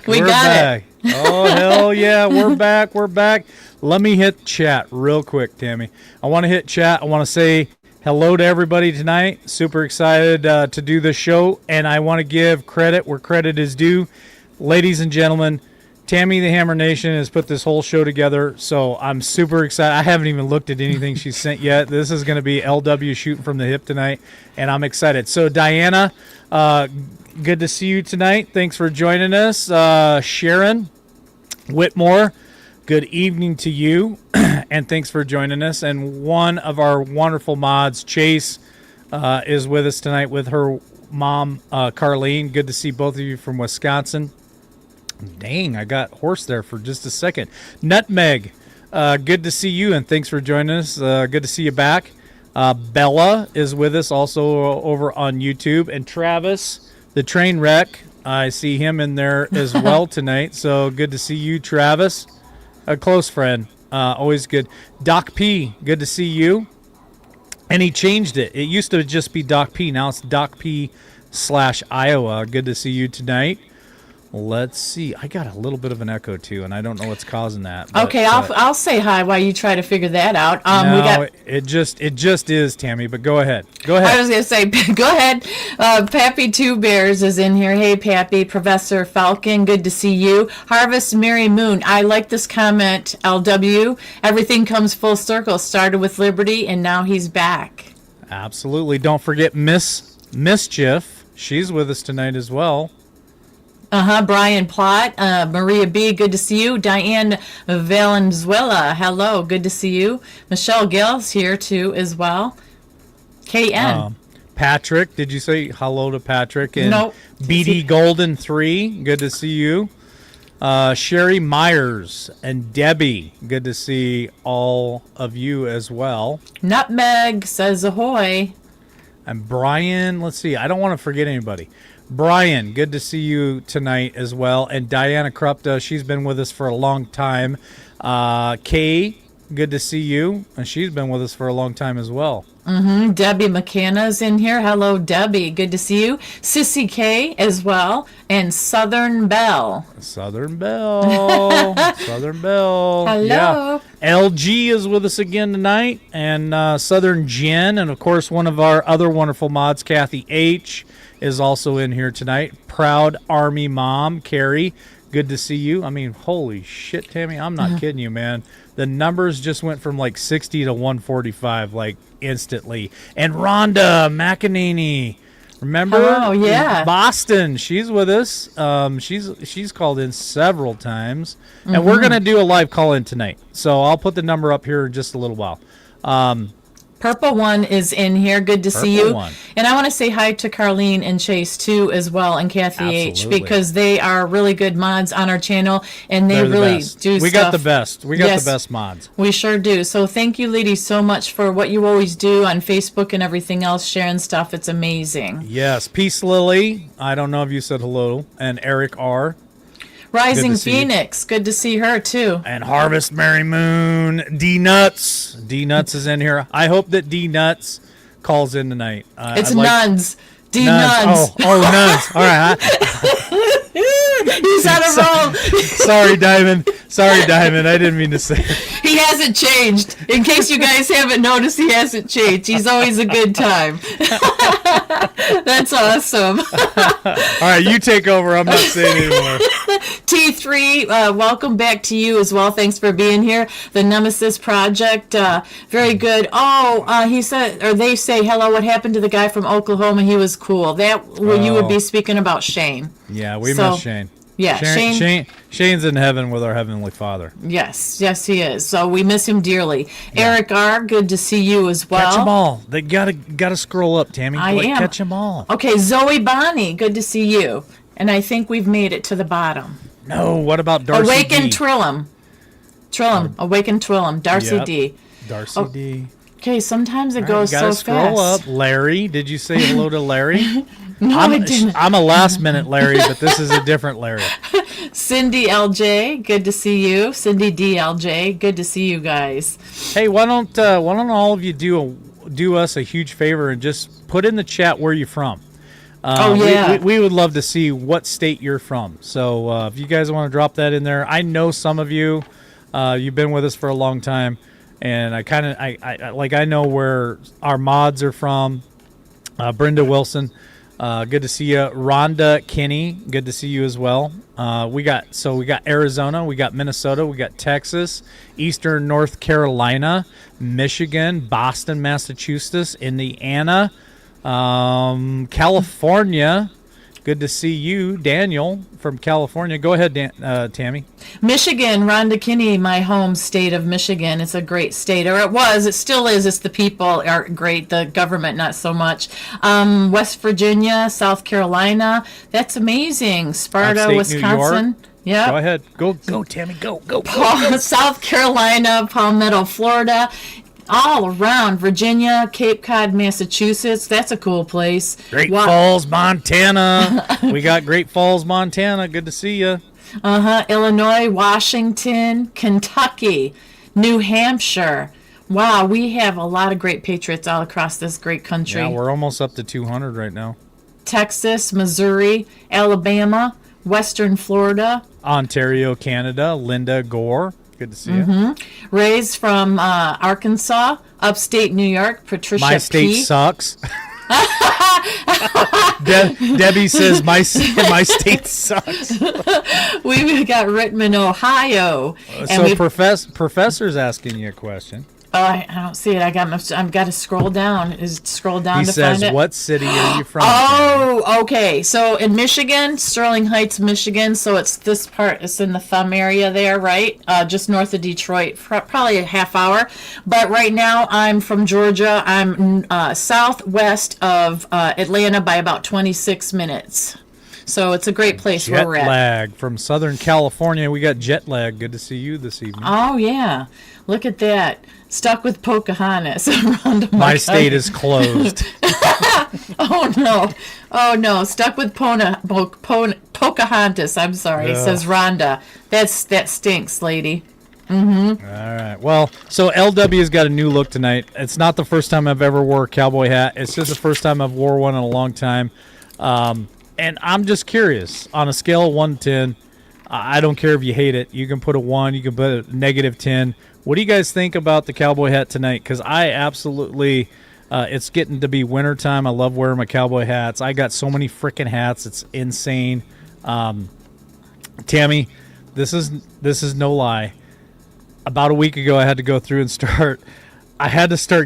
back. We We're got back. it. Oh, hell yeah. We're back. We're back. Let me hit chat real quick, Tammy. I want to hit chat. I want to say hello to everybody tonight. Super excited to do this show, and I want to give credit where credit is due. Ladies and gentlemen, Tammy the Hammer Nation has put this whole show together, so I'm super excited. I haven't even looked at anything she's sent yet. This is going to be LW shooting from the hip tonight, and I'm excited. So, Diana, good to see you tonight. Thanks for joining us. Sharon Whitmore, good evening to you, and thanks for joining us. And one of our wonderful mods, Chase, is with us tonight with her mom, Carlene. Good to see both of you from Wisconsin. Dang, I got hoarse there for just a second. Nutmeg, good to see you, and thanks for joining us. Good to see you back. Bella is with us also over on YouTube. And Travis, the train wreck, I see him in there as well tonight. So good to see you, Travis. A close friend, always good. Doc P, good to see you. And he changed it. It used to just be Doc P. Now it's Doc P/Iowa. Good to see you tonight. Let's see. I got a little bit of an echo too, and I don't know what's causing that. But, Okay, I'll say hi while you try to figure that out. No, We got. it just is, Tammy. But go ahead. Go I ahead. was gonna say, go ahead. Pappy Two Bears is in here. Hey, Pappy. Professor Falcon, good to see you. Harvest Mary Moon. I like this comment. LW. Everything comes full circle. Started with Liberty, and now he's back. Absolutely. Don't forget Miss Mischief. She's with us tonight as well. Brian Plott, Maria B, good to see you. Diane Valenzuela, hello, good to see you. Michelle Gill's here too as well. KN. Patrick, did you say hello to Patrick? And Nope. BD Golden 3, good to see you. Sherry Myers and Debbie, good to see all of you as well. Nutmeg says ahoy. And Brian, let's see, I don't want to forget anybody. Brian, good to see you tonight as well. And Diana Krupta, she's been with us for a long time. Kay, good to see you. And she's been with us for a long time as well. Debbie McKenna's in here. Hello, Debbie. Good to see you. Sissy K as well. And Southern Belle. Southern Belle. Southern Belle. Hello. Yeah. LG is with us again tonight. And Southern Jen. And, of course, one of our other wonderful mods, Kathy H., is also in here tonight. Proud Army Mom, Carrie. Good to see you. I mean, holy shit, Tammy. I'm not kidding you, man. The numbers just went from like 60 to 145, like instantly. And Rhonda McEnany, remember? Oh, yeah. Boston. She's with us. She's called in several times. And we're going to do a live call in tonight. So I'll put the number up here in just a little while. Purple One is in here. Good to see you. One. And I want to say hi to Carlene and Chase too as well, and Kathy H, Absolutely. because they are really good mods on our channel, and they They're the really best. do We stuff. got the best. We got Yes. the best mods. We sure do. So thank you, ladies, so much for what you always do on Facebook and everything else, sharing stuff. It's amazing. Yes. Peace Lily. I don't know if you said hello. And Eric R. Rising Good to see you. Phoenix. Good to see her too. And Harvest Mary Moon. D Nuts. D Nuts is in here. I hope that D Nuts calls in tonight. It's I'd like- nuns. D nuns. Oh, nuns. All right. He's on a roll. Sorry, Diamond. I didn't mean to say it. He hasn't changed. In case you guys haven't noticed, he hasn't changed. He's always a good time. That's awesome. All right, you take over. I'm not saying anymore. T3, welcome back to you as well. Thanks for being here. The Nemesis Project, very good. Oh, he said, or they say, hello, what happened to the guy from Oklahoma? He was cool. That where you would be speaking about Shane. Yeah, we So, miss Shane. Yeah, Shane's in heaven with our Heavenly Father. Yes, he is. So we miss him dearly. Yeah. Eric R., good to see you as well. Catch them all. They gotta scroll up, Tammy. I am. Catch them all. Okay, Zoe Bonnie, good to see you. And I think we've made it to the bottom. No, what about Darcy Awaken D? Trillum. Awaken Trillum. Darcy Yep. D. Darcy D. Okay, sometimes it All right, goes you so gotta scroll fast. up. Larry, did you say hello to Larry? No, I didn't. I'm a last minute Larry, but this is a different Larry. Cindy LJ, good to see you. Cindy DLJ, good to see you guys. Hey, why don't all of you do us a huge favor and just put in the chat where you're from. Yeah. We would love to see what state you're from. So if you guys want to drop that in there, I know some of you, you've been with us for a long time, and I know where our mods are from. Brenda Wilson, good to see you. Rhonda Kinney, good to see you as well. We got Arizona, we got Minnesota, we got Texas, Eastern North Carolina, Michigan, Boston, Massachusetts, Indiana, California. Good to see you, Daniel from California. Go ahead, Tammy. Michigan, Rhonda Kinney, my home state of Michigan. It's a great state, or it was. It still is. It's the people are great. The government, not so much. West Virginia, South Carolina. That's amazing. Sparta, Upstate Wisconsin. Yeah. Go ahead. Go, Tammy. Go. South Carolina, Palmetto, Florida. All around Virginia, Cape Cod, Massachusetts. That's a cool place. Great Falls, Montana. We got Great Falls, Montana. Good to see you. Illinois, Washington, Kentucky, New Hampshire. Wow, we have a lot of great patriots all across this great country. Yeah, we're almost up to 200 right now. Texas, Missouri, Alabama, Western Florida. Ontario, Canada. Linda Gore. Good to see you. Ray's from Arkansas, upstate New York. Patricia My state P. sucks. Debbie says my state sucks. We got Rittman, Ohio. So professor's asking you a question. I don't see it. I've got to scroll down. Scroll down He to says, find it. "What city are you from?" Oh, okay. So in Michigan, Sterling Heights, Michigan. So it's this part. It's in the thumb area there, right? Just north of Detroit, probably a half hour. But right now, I'm from Georgia. I'm southwest of Atlanta by about 26 minutes. So it's a great place where we're at. Jet lag from Southern California. We got jet lag. Good to see you this evening. Oh yeah, look at that. Stuck with Pocahontas. My state is closed. Oh no, stuck with Pocahontas. I'm sorry, says Rhonda. That stinks, lady. All right. Well, so LW's got a new look tonight. It's not the first time I've ever wore a cowboy hat. It's just the first time I've wore one in a long time. And I'm just curious, on a scale of 1 to 10, I don't care if you hate it. You can put a 1, you can put a -10. What do you guys think about the cowboy hat tonight? Because I absolutely, it's getting to be wintertime. I love wearing my cowboy hats. I got so many freaking hats. It's insane. Tammy, this is no lie. About a week ago, I had to go through and start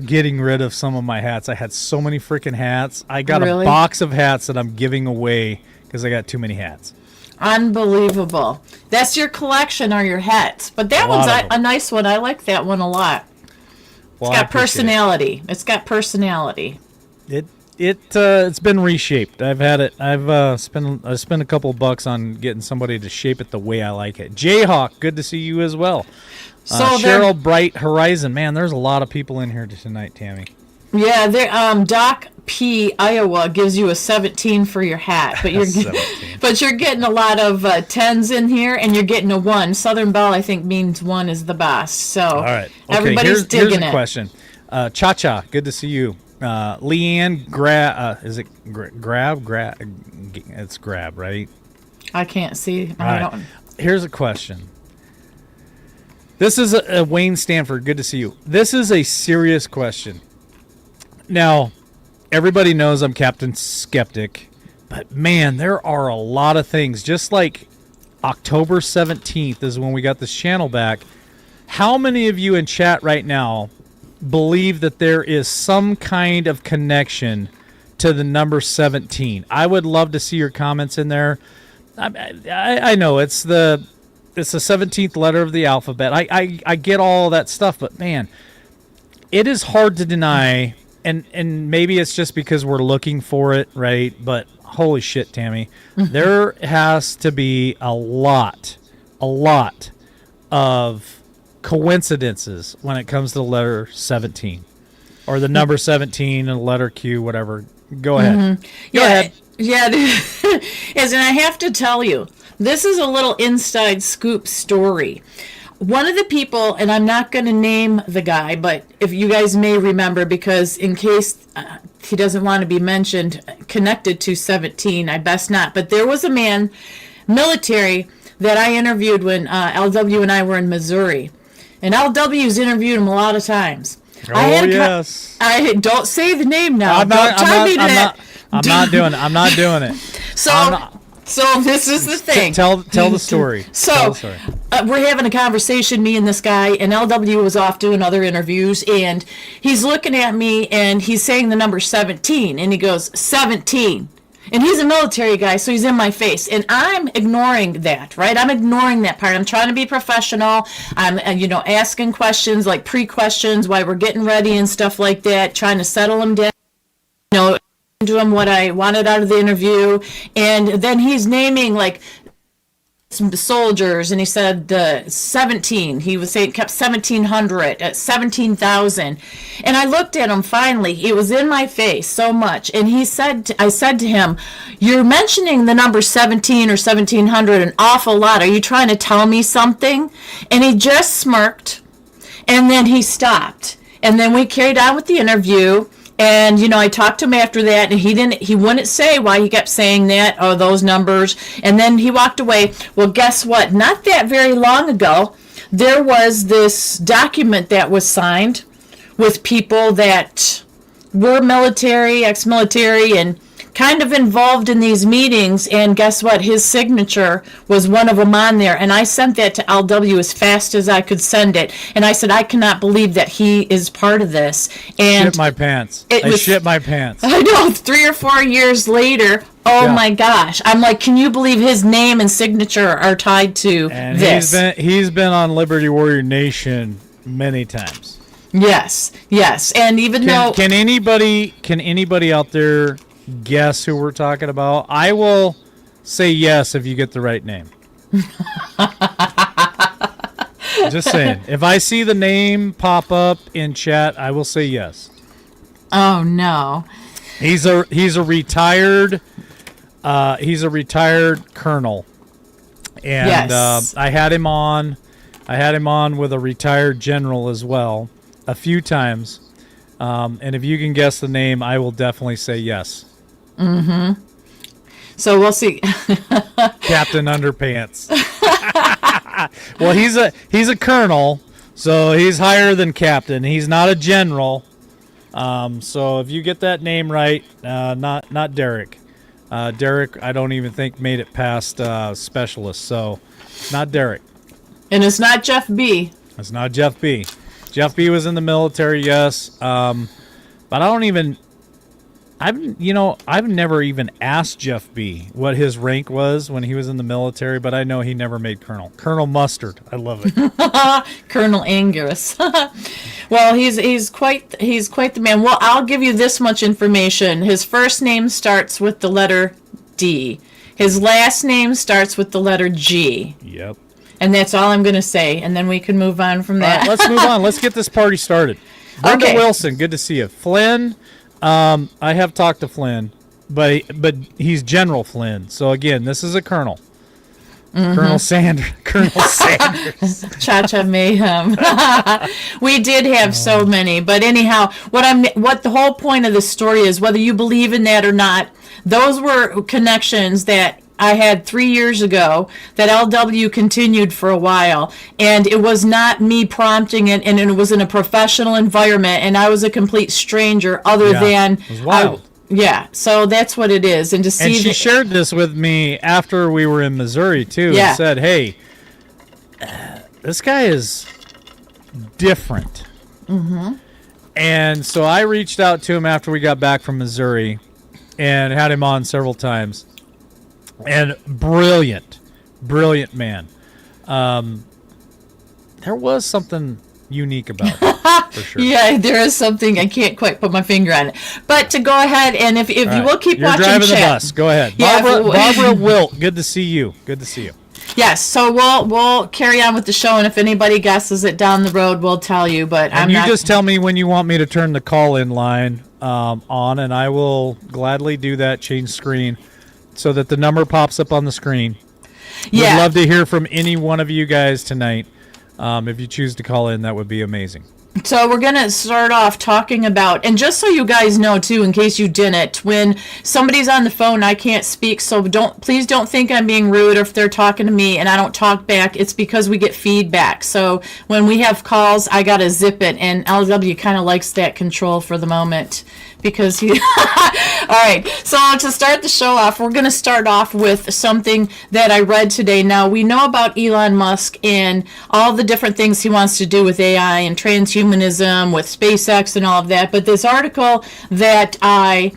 getting rid of some of my hats. I had so many freaking hats. I got a box of hats that I'm giving away because I got too many hats. Unbelievable. That's your collection, are your hats. But that one's a nice one. I like that one a lot. Well, it's got personality. It's got personality. It's been reshaped. I've had it. I spent a couple bucks on getting somebody to shape it the way I like it. Jayhawk, good to see you as well. Cheryl Bright Horizon. Man, there's a lot of people in here tonight, Tammy. Yeah, Doc P Iowa gives you a 17 for your hat, but you're getting a lot of 10s in here, and you're getting a 1. Southern Belle, I think, means 1 is the best. So all right, okay, everybody's digging it. Here's a question. Cha Cha, good to see you. Leanne is it Grab? It's Grab, right? I can't see. Right. Here's a question. This is a Wayne Stanford. Good to see you. This is a serious question. Now, everybody knows I'm Captain Skeptic, but man, there are a lot of things. Just like October 17th is when we got this channel back. How many of you in chat right now believe that there is some kind of connection to the number 17? I would love to see your comments in there. I know it's the 17th letter of the alphabet. I get all that stuff, but man, it is hard to deny, and maybe it's just because we're looking for it, right? But holy shit, Tammy, there has to be a lot of coincidences when it comes to the letter 17 or the number 17 and the letter Q, whatever. Go ahead. Go ahead. Yeah, and I have to tell you, this is a little inside scoop story. one of the people, and I'm not going to name the guy, but if you guys may remember, because in case he doesn't want to be mentioned, connected to 17, I best not. But there was a man, military, that I interviewed when LW and I were in Missouri. And LW's interviewed him a lot of times. Oh, yes. I don't say the name now. I'm not doing it. So this is the thing. Tell the story. So we're having a conversation, me and this guy, and LW was off doing other interviews, and he's looking at me, and he's saying the number 17, and he goes, 17. And he's a military guy, so he's in my face. And I'm ignoring that, right? I'm ignoring that part. I'm trying to be professional. I'm, asking questions, like pre-questions, while we're getting ready and stuff like that, trying to settle him down, to him what I wanted out of the interview. And then he's naming, like, some soldiers, and he said 17. He was saying, kept 1,700 at 17,000. And I looked at him finally. It was in my face so much. And I said to him, "You're mentioning the number 17 or 1,700 an awful lot. Are you trying to tell me something?" And he just smirked, and then he stopped. And then we carried on with the interview. And, I talked to him after that, and he wouldn't say why he kept saying that, or those numbers. And then he walked away. Well, guess what? Not that very long ago, there was this document that was signed with people that were military, ex-military, and kind of involved in these meetings. And guess what? His signature was one of them on there. And I sent that to LW as fast as I could send it. And I said, I cannot believe that he is part of this. And shit my pants. I shit my pants. I know, 3 or 4 years later, my gosh. I'm like, can you believe his name and signature are tied to this? He's been on Liberty Warrior Nation many times. Yes. And even though... Can anybody out there guess who we're talking about? I will say yes if you get the right name. Just saying. If I see the name pop up in chat, I will say yes. Oh no. He's a retired colonel. And yes. I had him on with a retired general as well a few times. And if you can guess the name, I will definitely say yes. Mm-hmm. So we'll see. Captain Underpants. Well, he's a colonel, so he's higher than captain. He's not a general. So if you get that name right, not Derek. Derek, I don't even think made it past specialist. So not Derek. And it's not Jeff B. It's not Jeff B. Jeff B was in the military, yes. But I don't even. I've never even asked Jeff B what his rank was when he was in the military, but I know he never made colonel. Colonel Mustard. I love it. Colonel Angus. Well, he's quite the man. Well, I'll give you this much information. His first name starts with the letter D. His last name starts with the letter G. Yep. And that's all I'm going to say, and then we can move on from that. All right, let's move on. Let's get this party started. Brenda Wilson, good to see you. Flynn, I have talked to Flynn, but he's General Flynn. So again, this is a colonel. Mm-hmm. Colonel Sanders. Cha-cha mayhem. We did have so many, but anyhow, what the whole point of the story is, whether you believe in that or not, those were connections that I had 3 years ago that LW continued for a while, and it was not me prompting it, and it was in a professional environment, and I was a complete stranger other than... It was wild. So that's what it is. And to see... And she shared this with me after we were in Missouri, too, and said, hey, this guy is different. Mm-hmm. And so I reached out to him after we got back from Missouri and had him on several times. And brilliant man. There was something unique about it, for sure. Yeah, there is something. I can't quite put my finger on it. But to go ahead, and if you will keep watching chat. You're driving the bus. Go ahead. Yeah, Barbara Wilt, good to see you. Good to see you. Yes, so we'll carry on with the show, and if anybody guesses it down the road, we'll tell you. But just tell me when you want me to turn the call-in line on, and I will gladly do that, change screen, so that the number pops up on the screen. Yeah. We'd love to hear from any one of you guys tonight. If you choose to call in, that would be amazing. So we're going to start off talking about, and just so you guys know too, in case you didn't, when somebody's on the phone, I can't speak, so please don't think I'm being rude, or if they're talking to me and I don't talk back, it's because we get feedback. So when we have calls, I got to zip it, and LW kind of likes that control for the moment because he... All right, so to start the show off, we're going to start off with something that I read today. Now, we know about Elon Musk and all the different things he wants to do with AI and transhumanism, with SpaceX and all of that, but this article that I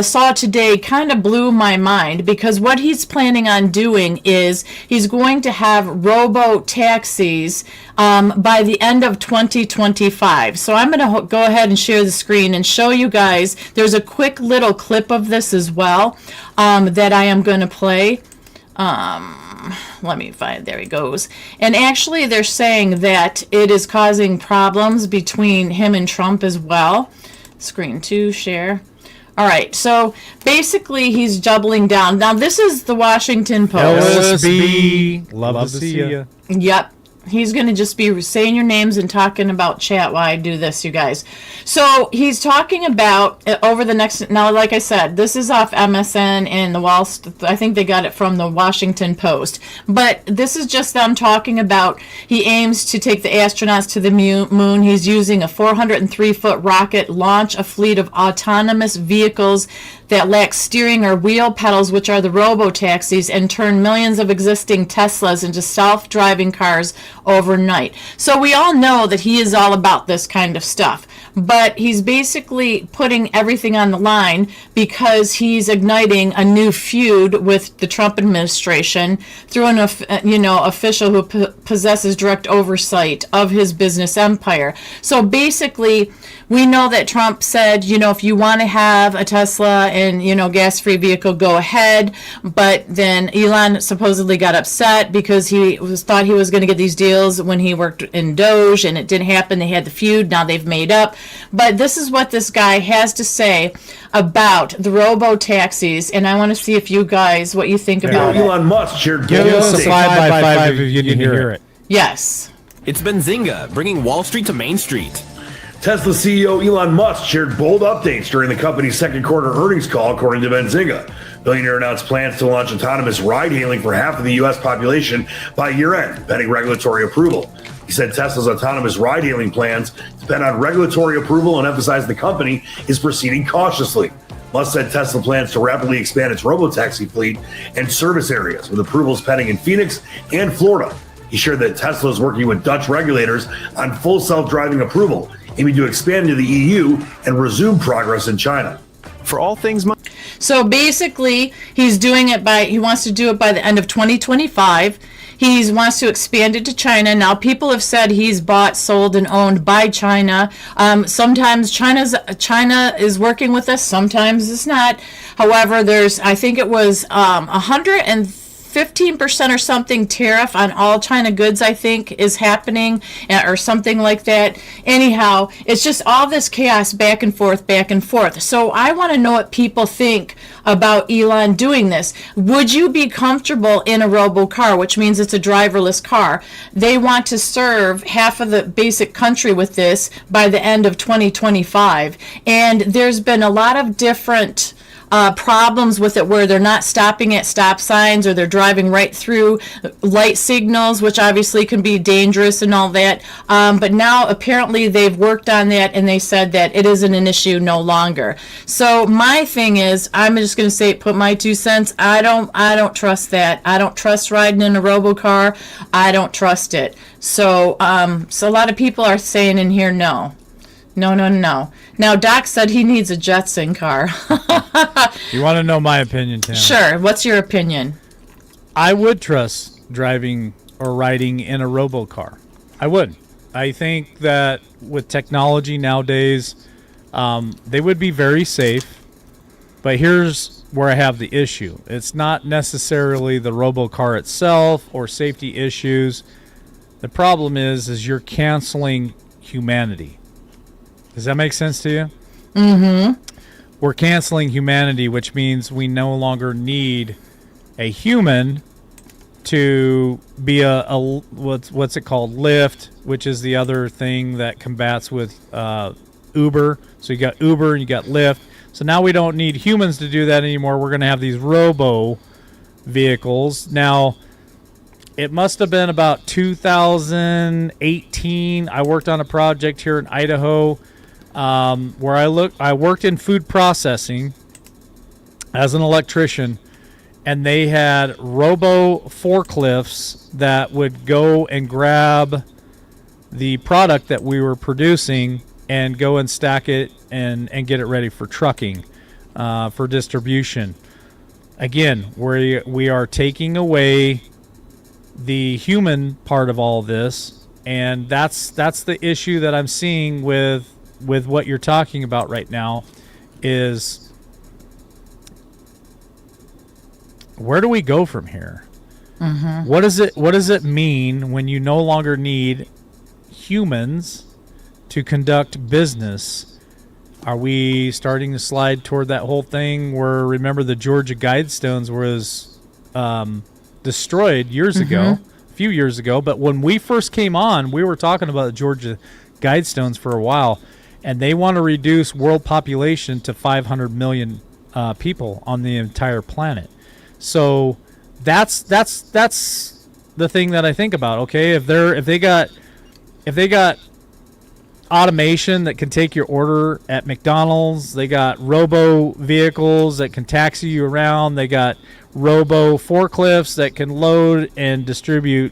saw today kind of blew my mind, because what he's planning on doing is he's going to have robo-taxis by the end of 2025. So I'm going to go ahead and share the screen and show you guys. There's a quick little clip of this as well that I am going to play. Let me find, there he goes. And actually they're saying that it is causing problems between him and Trump as well. Screen 2, share. All right, so basically he's doubling down. Now this is the Washington Post. LSB, love to see you. Yep. He's going to just be saying your names and talking about chat while I do this, you guys. So he's talking about over the next, now like I said, this is off MSN and I think they got it from the Washington Post. But this is just them talking about, he aims to take the astronauts to the moon. He's using a 403-foot rocket, launch a fleet of autonomous vehicles that lack steering or wheel pedals, which are the robo-taxis, and turn millions of existing Teslas into self-driving cars overnight. So we all know that he is all about this kind of stuff, but he's basically putting everything on the line because he's igniting a new feud with the Trump administration through an official who possesses direct oversight of his business empire. So basically, we know that Trump said, if you want to have a Tesla and, gas-free vehicle, go ahead. But then Elon supposedly got upset because he thought he was going to get these deals when he worked in Doge, and it didn't happen. They had the feud. Now they've made up. But this is what this guy has to say about the robo-taxis, and I want to see if you guys, what you think about it. Elon Musk shared Give us a 5x5 if you can hear it. Yes. It's Benzinga, bringing Wall Street to Main Street. Tesla CEO Elon Musk shared bold updates during the company's second quarter earnings call, according to Benzinga. Billionaire announced plans to launch autonomous ride-hailing for half of the U.S. population by year-end, pending regulatory approval. He said Tesla's autonomous ride-hailing plans depend on regulatory approval and emphasized the company is proceeding cautiously. Musk said Tesla plans to rapidly expand its robotaxi fleet and service areas, with approvals pending in Phoenix and Florida. He shared that Tesla is working with Dutch regulators on full self-driving approval, aiming to expand into the EU and resume progress in China. For all things So basically, he wants to do it by the end of 2025. He wants to expand it to China. Now, people have said he's bought, sold, and owned by China. Sometimes China is working with us. Sometimes it's not. However, I think it was 115% or something tariff on all China goods, I think, is happening, or something like that. Anyhow, it's just all this chaos back and forth, back and forth. So I want to know what people think about Elon doing this. Would you be comfortable in a robo car, which means it's a driverless car? They want to serve half of the basic country with this by the end of 2025. And there's been a lot of different problems with it, where they're not stopping at stop signs, or they're driving right through light signals, which obviously can be dangerous and all that. But now apparently they've worked on that, and they said that it isn't an issue no longer. So my thing is, I'm just going to say, put my 2 cents. I don't trust that. I don't trust riding in a robocar. I don't trust it. So a lot of people are saying in here, no. No. Now, Doc said he needs a Jetson car. You want to know my opinion, Tim? Sure. What's your opinion? I would trust driving or riding in a robocar. I would. I think that with technology nowadays, they would be very safe. But here's where I have the issue. It's not necessarily the robocar itself or safety issues. The problem is you're canceling humanity. Does that make sense to you? Mm-hmm. We're canceling humanity, which means we no longer need a human to be a what's it called, Lyft, which is the other thing that combats with Uber. So you got Uber and you got Lyft. So now we don't need humans to do that anymore. We're going to have these robo vehicles. Now, it must have been about 2018. I worked on a project here in Idaho where I worked in food processing as an electrician, and they had robo forklifts that would go and grab the product that we were producing and go and stack it and get it ready for trucking, for distribution. Again, we are taking away the human part of all this, and that's the issue that I'm seeing with what you're talking about right now. Is where do we go from here? Mm-hmm. What does it mean when you no longer need humans to conduct business? Are we starting to slide toward that whole thing where, remember, the Georgia Guidestones was destroyed years ago, a few years ago, but when we first came on, we were talking about the Georgia Guidestones for a while, and they want to reduce world population to 500 million people on the entire planet. So that's the thing that I think about. Okay, if they got automation that can take your order at McDonald's, they got robo vehicles that can taxi you around, they got robo forklifts that can load and distribute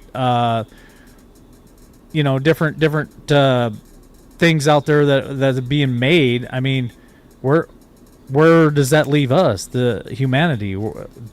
different things out there that are being made. I mean, where does that leave us, the humanity?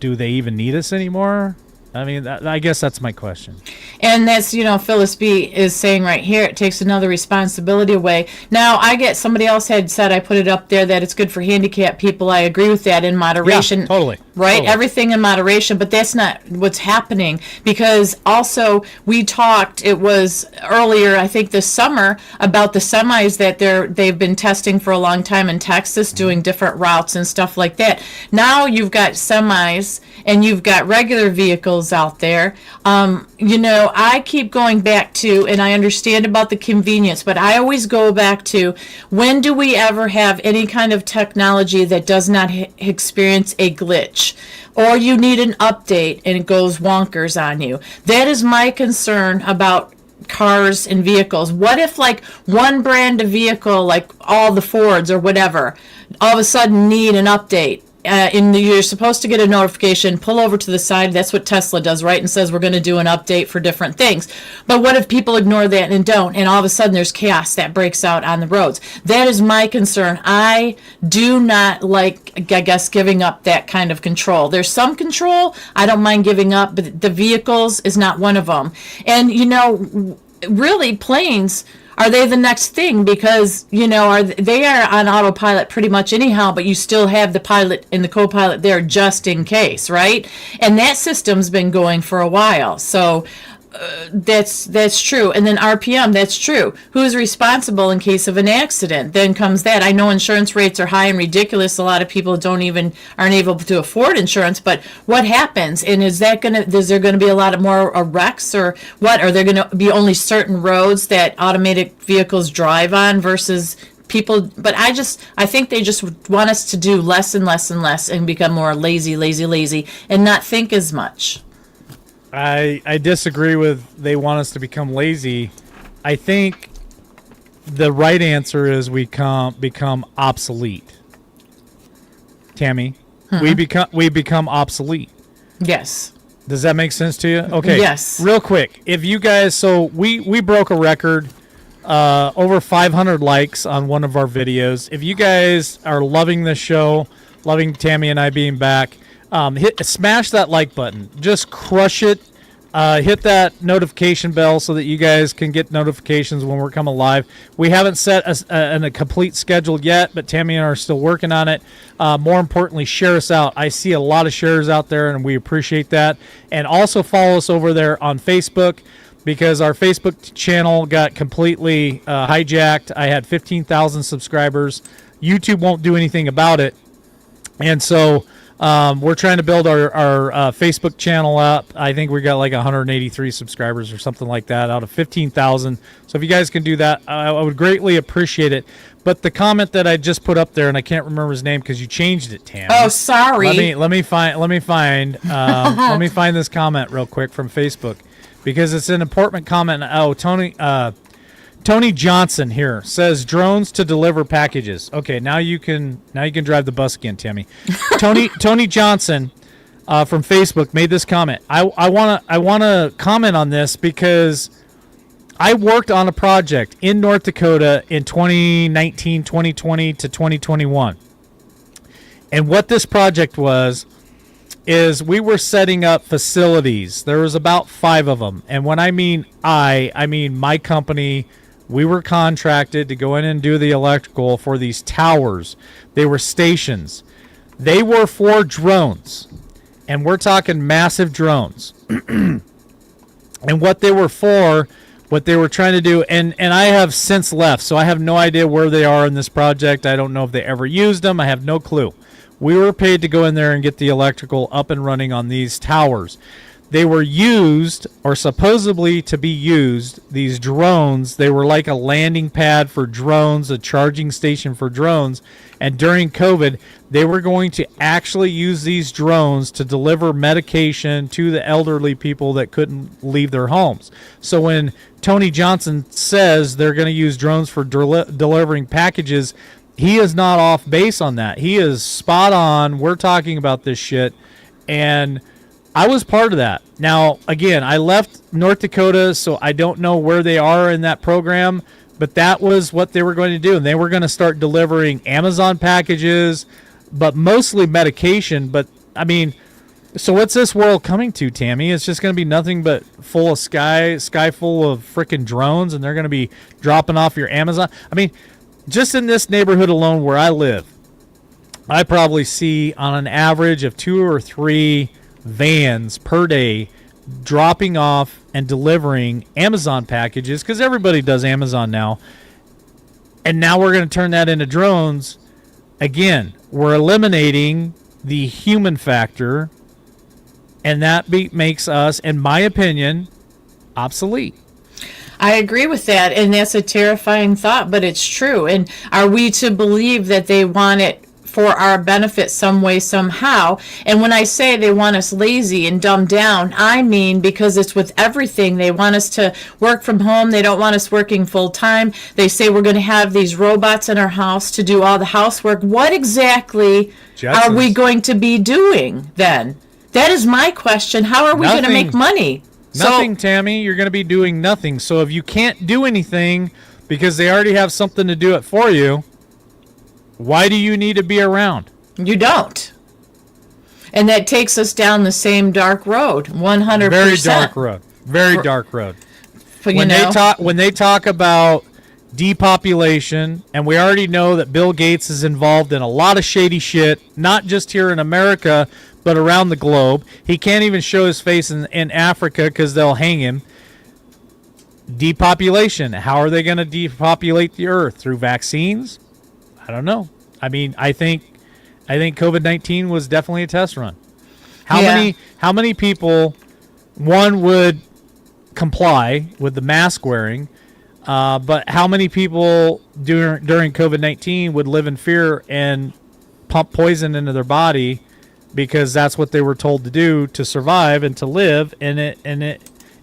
Do they even need us anymore? I mean, I guess that's my question. And that's, Phyllis B. is saying right here, it takes another responsibility away. Now, I get, somebody else had said, I put it up there, that it's good for handicapped people. I agree with that, in moderation. Yeah, totally. Right? Totally. Everything in moderation, but that's not what's happening. Because also, we talked, it was earlier, I think this summer, about the semis that they've been testing for a long time in Texas, doing different routes and stuff like that. Now you've got semis, and you've got regular vehicles out there. I keep going back to, and I understand about the convenience, but I always go back to, when do we ever have any kind of technology that does not experience a glitch? Or you need an update and it goes wonkers on you. That is my concern about cars and vehicles. What if, like, one brand of vehicle, like all the Fords or whatever, all of a sudden need an update? You're supposed to get a notification, pull over to the side. That's what Tesla does, right? And says we're going to do an update for different things. But what if people ignore that and don't, and all of a sudden there's chaos that breaks out on the roads? That is my concern. I do not like, I guess, giving up that kind of control. There's some control I don't mind giving up, but the vehicles is not one of them. And, really, planes, are they the next thing? Because, they are on autopilot pretty much anyhow, but you still have the pilot and the co-pilot there just in case, right? And that system's been going for a while. So that's true. And then RPM, that's true. Who's responsible in case of an accident? Then comes that. I know insurance rates are high and ridiculous. A lot of people aren't able to afford insurance, but what happens? And is there going to be a lot of more wrecks, or what? Are there going to be only certain roads that automated vehicles drive on versus people? But I think they just want us to do less and less and less and become more lazy and not think as much. I disagree with they want us to become lazy. I think the right answer is we become obsolete. Tammy, we become obsolete. Yes. Does that make sense to you? Okay. Yes. Real quick, if you guys, so we broke a record, over 500 likes on one of our videos. If you guys are loving this show, loving Tammy and I being back, smash that like button. Just crush it. Hit that notification bell so that you guys can get notifications when we're coming live. We haven't set a complete schedule yet, but Tammy and I are still working on it. More importantly, share us out. I see a lot of shares out there, and we appreciate that. And also follow us over there on Facebook, because our Facebook channel got completely hijacked. I had 15,000 subscribers. YouTube won't do anything about it. And so We're trying to build our Facebook channel up. I think we got like 183 subscribers or something like that out of 15,000. So if you guys can do that, I would greatly appreciate it. But the comment that I just put up there, and I can't remember his name because you changed it, Tam. Oh, sorry. Let me find let me find this comment real quick from Facebook because it's an important comment. Oh, Tony Johnson here says drones to deliver packages. Okay, now you can drive the bus again, Tammy. Tony Johnson from Facebook made this comment. I wanna comment on this because I worked on a project in North Dakota in 2019, 2020 to 2021. And what this project was is we were setting up facilities. There was about 5 of them. And when I mean I mean my company. We were contracted to go in and do the electrical for these towers. They were stations. They were for drones. And we're talking massive drones. And what they were for, what they were trying to do, and I have since left, so I have no idea where they are in this project. I don't know if they ever used them. I have no clue. We were paid to go in there and get the electrical up and running on these towers. They were used, or supposedly to be used, these drones. They were like a landing pad for drones, a charging station for drones. And during COVID, they were going to actually use these drones to deliver medication to the elderly people that couldn't leave their homes. So when Tony Johnson says they're going to use drones for delivering packages, he is not off base on that. He is spot on. We're talking about this shit. And I was part of that. Now, again, I left North Dakota, so I don't know where they are in that program, but that was what they were going to do. And they were going to start delivering Amazon packages, but mostly medication. But, I mean, so what's this world coming to, Tammy? It's just going to be nothing but full of sky full of freaking drones, and they're going to be dropping off your Amazon. I mean, just in this neighborhood alone where I live, I probably see on an average of 2 or 3 vans per day dropping off and delivering Amazon packages because everybody does Amazon now. And now we're going to turn that into drones. Again, we're eliminating the human factor, and that makes us, in my opinion, obsolete. I agree with that, and that's a terrifying thought, but it's true. And are we to believe that they want it for our benefit some way, somehow? And when I say they want us lazy and dumbed down, I mean because it's with everything. They want us to work from home. They don't want us working full time. They say we're going to have these robots in our house to do all the housework. What exactly are we going to be doing then? That is my question. How are we going to make money? Nothing, Tammy. You're going to be doing nothing. So if you can't do anything because they already have something to do it for you, why do you need to be around? You don't. And that takes us down the same dark road, 100%. Very dark road. Very dark road. But, when they talk about depopulation, and we already know that Bill Gates is involved in a lot of shady shit, not just here in America, but around the globe. He can't even show his face in Africa because they'll hang him. Depopulation. How are they going to depopulate the earth? Through vaccines? I don't know. I mean, I think COVID-19 was definitely a test run. How many people, one, would comply with the mask wearing, but how many people during COVID-19 would live in fear and pump poison into their body because that's what they were told to do to survive and to live, and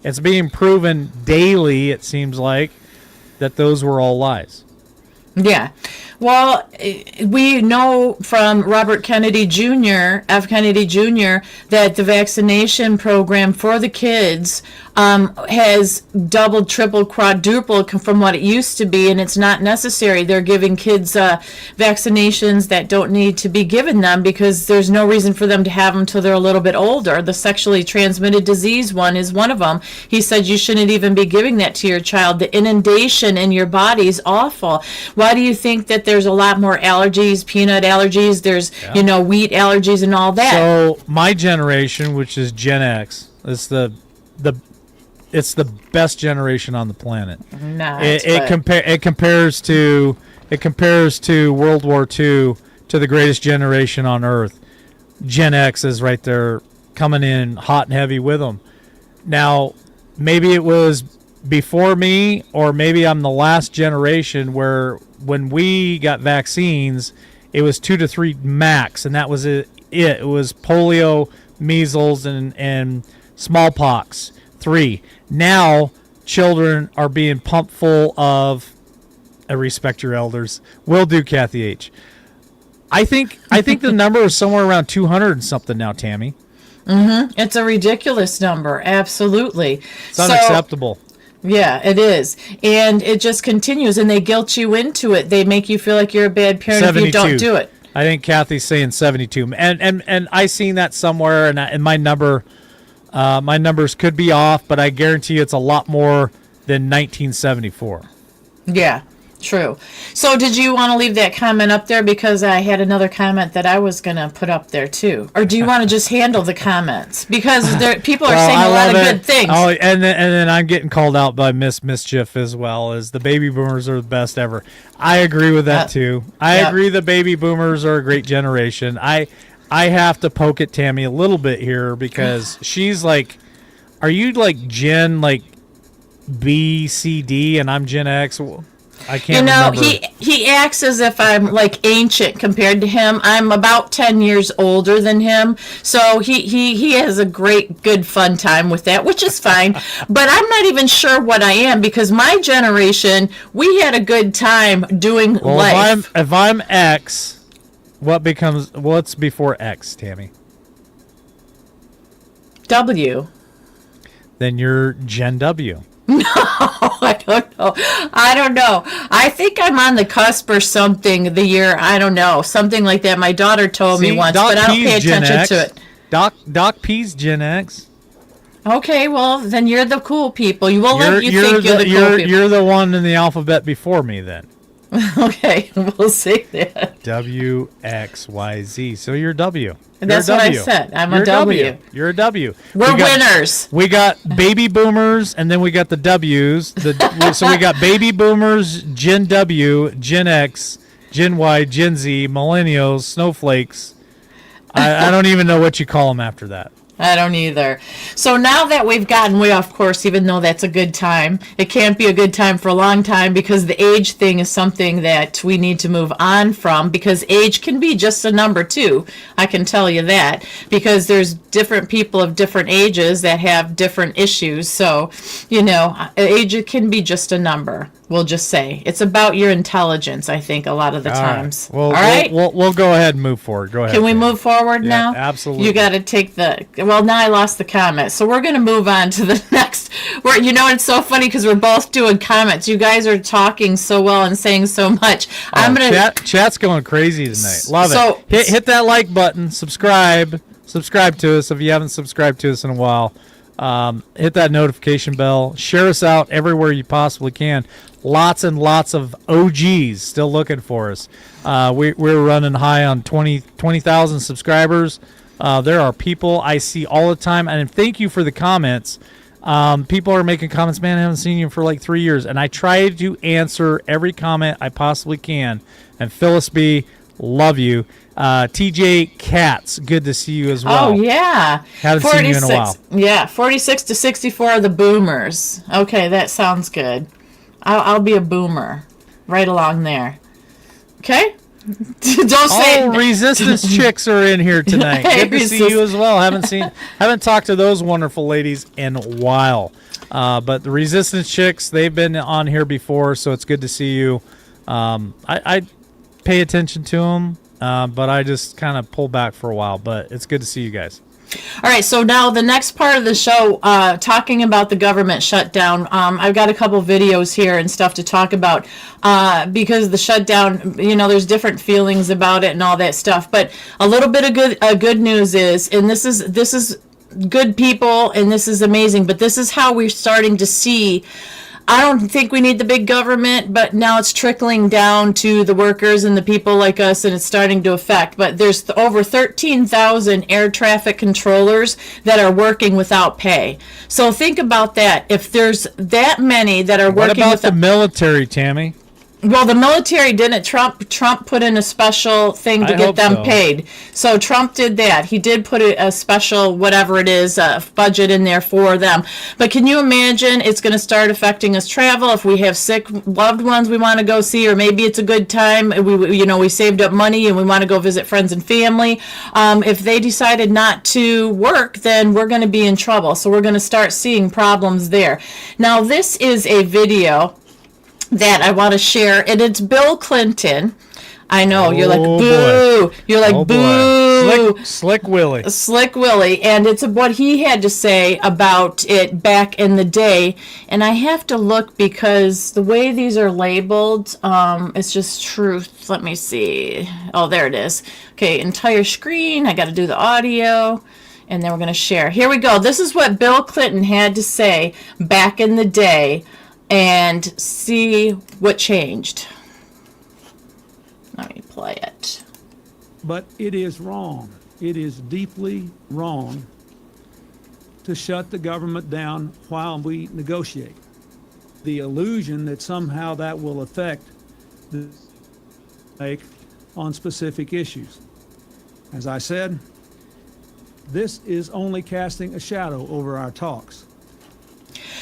it's being proven daily, it seems like, that those were all lies. Yeah. Well, we know from Robert Kennedy Jr., F. Kennedy Jr., that the vaccination program for the kids has doubled, tripled, quadrupled from what it used to be, and it's not necessary. They're giving kids vaccinations that don't need to be given them because there's no reason for them to have them till they're a little bit older. The sexually transmitted disease one is one of them. He said you shouldn't even be giving that to your child. The inundation in your body is awful. Why do you think that there's a lot more allergies, peanut allergies, there's, wheat allergies and all that? So my generation, which is Gen X, is it's the best generation on the planet. It compares to World War II to the greatest generation on Earth. Gen X is right there coming in hot and heavy with them. Now, maybe it was before me, or maybe I'm the last generation where when we got vaccines, it was 2 to 3 max, and that was it. It was polio, measles, and smallpox, 3. Now, children are being pumped full of, respect your elders, will do, Kathy H. I think the number is somewhere around 200 and something now, Tammy. It's a ridiculous number. Absolutely. It's unacceptable. Yeah, it is. And it just continues, and they guilt you into it. They make you feel like you're a bad parent if you don't do it. I think Kathy's saying 72. And I seen that somewhere, and my numbers could be off, but I guarantee you it's a lot more than 1974. Yeah, true. So did you want to leave that comment up there? Because I had another comment that I was going to put up there too. Or do you want to just handle the comments? Because people are saying a lot of good things. Oh, and then I'm getting called out by Miss Mischief as well, as the baby boomers are the best ever. I agree with that too. I agree the baby boomers are a great generation. I have to poke at Tammy a little bit here because she's like, are you like Gen like B, C, D, and I'm Gen X? I can't remember. He acts as if I'm like ancient compared to him. I'm about 10 years older than him, so he has a good fun time with that, which is fine. But I'm not even sure what I am, because my generation, we had a good time doing life. If I'm X, what's before X, Tammy? W. Then you're Gen W. No, I don't know. I think I'm on the cusp or something. The year, I don't know, something like that. My daughter told me once, Doc but I don't P's pay attention Gen X. to it. Doc P's Gen X. Okay, well then you're the cool people. You won't let you think you're the cool people. You're the one in the alphabet before me then. Okay, we'll say that. W, X, Y, Z. So you're W. That's what I said. I'm a W. You're a W. We're winners. We got baby boomers, and then we got the W's. So we got baby boomers, Gen W, Gen X, Gen Y, Gen Z, millennials, snowflakes. I don't even know what you call them after that. I don't either. So now that we've gotten way off course, even though that's a good time, it can't be a good time for a long time, because the age thing is something that we need to move on from, because age can be just a number too. I can tell you that, because there's different people of different ages that have different issues. So, age can be just a number. We'll just say it's about your intelligence, I think, a lot of the times. Well, all right. We'll go ahead and move forward. Go ahead. Can we move forward now? Absolutely. You got to take well, now I lost the comment. So we're going to move on to the next. It's so funny because we're both doing comments. You guys are talking so well and saying so much. Chat's going crazy tonight. Love it. Hit that like button. Subscribe to us if you haven't subscribed to us in a while. Hit that notification bell. Share us out everywhere you possibly can. Lots and lots of OGs still looking for us. We're running high on 20,000 subscribers. There are people I see all the time, and thank you for the comments. People are making comments, man, I haven't seen you for like 3 years, and I try to answer every comment I possibly can. And Phyllis B., love you. TJ Katz, good to see you as well. Oh, yeah. Haven't seen you in a while. Yeah, 46 to 64 are the boomers. Okay, that sounds good. I'll be a boomer right along there. Okay? Don't say it. Resistance chicks are in here tonight. Good to see you as well. Haven't talked to those wonderful ladies in a while. But the Resistance chicks, they've been on here before, so it's good to see you. I pay attention to them, but I just kind of pull back for a while. But it's good to see you guys. All right, so now the next part of the show, talking about the government shutdown. I've got a couple videos here and stuff to talk about because the shutdown, there's different feelings about it and all that stuff. But a little bit of good news is, and this is good people, and this is amazing, but this is how we're starting to see. I don't think we need the big government, but now it's trickling down to the workers and the people like us, and it's starting to affect. But there's over 13,000 air traffic controllers that are working without pay. So think about that. If there's that many that are working without the military, Tammy? Well, the military didn't. Trump put in a special thing to I get hope them so. paid. So Trump did that. He did put a special, whatever it is, budget in there for them. But can you imagine it's going to start affecting us travel if we have sick loved ones we want to go see, or maybe it's a good time. We saved up money and we want to go visit friends and family. If they decided not to work, then we're going to be in trouble. So we're going to start seeing problems there. Now, this is a video that I want to share, and it's Bill Clinton. I know, you're like, Oh, boo. boy. You're like, Oh, boo. boy. Slick Willie. Slick Willie, and it's what he had to say about it back in the day. And I have to look because the way these are labeled, it's just truth. Let me see. Oh, there it is. Okay, entire screen. I got to do the audio, and then we're going to share. Here we go. This is what Bill Clinton had to say back in the day, and see what changed. Let me play it. But it is wrong. It is deeply wrong to shut the government down while we negotiate. The illusion that somehow that will affect the take on specific issues. As I said, this is only casting a shadow over our talks.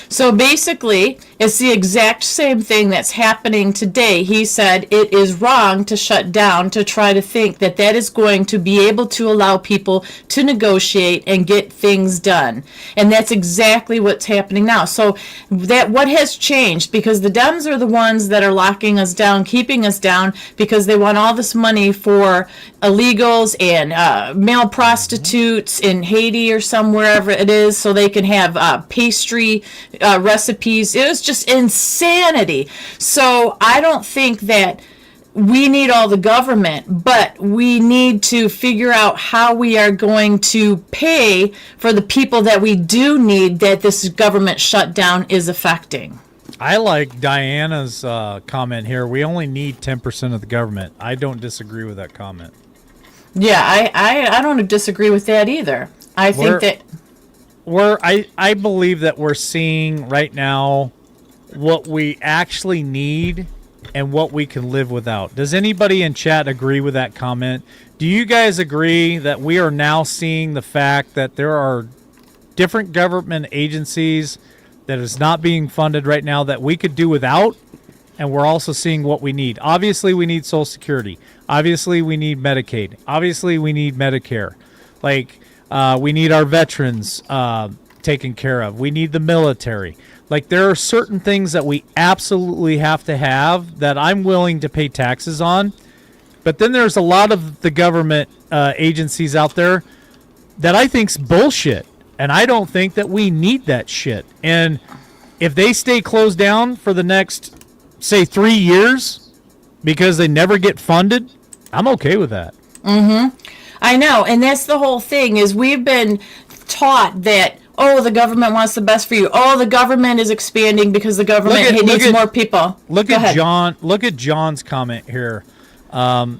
So basically, it's the exact same thing that's happening today. He said it is wrong to shut down, to try to think that that is going to be able to allow people to negotiate and get things done. And that's exactly what's happening now. So that what has changed, because the Dems are the ones that are locking us down, keeping us down, because they want all this money for illegals and male prostitutes in Haiti or somewhere it is, so they can have pastry recipes. It was just insanity. So I don't think that we need all the government, but we need to figure out how we are going to pay for the people that we do need, that this government shutdown is affecting. I like Diana's comment here. We only need 10% of the government. I don't disagree with that comment. Yeah, I don't disagree with that either. I think that I believe that we're seeing right now what we actually need and what we can live without. Does anybody in chat agree with that comment? Do you guys agree that we are now seeing the fact that there are different government agencies that is not being funded right now that we could do without, and we're also seeing what we need? Obviously, we need Social Security. Obviously, we need Medicaid. Obviously, we need Medicare. We need our veterans taken care of. We need the military. There are certain things that we absolutely have to have that I'm willing to pay taxes on. But then there's a lot of the government agencies out there that I think's bullshit. And I don't think that we need that shit. And if they stay closed down for the next, say, 3 years because they never get funded, I'm okay with that. I know, and that's the whole thing, is we've been taught that, oh, the government wants the best for you. Oh, the government is expanding because the government needs more people. Look at John. Look at John's comment here. John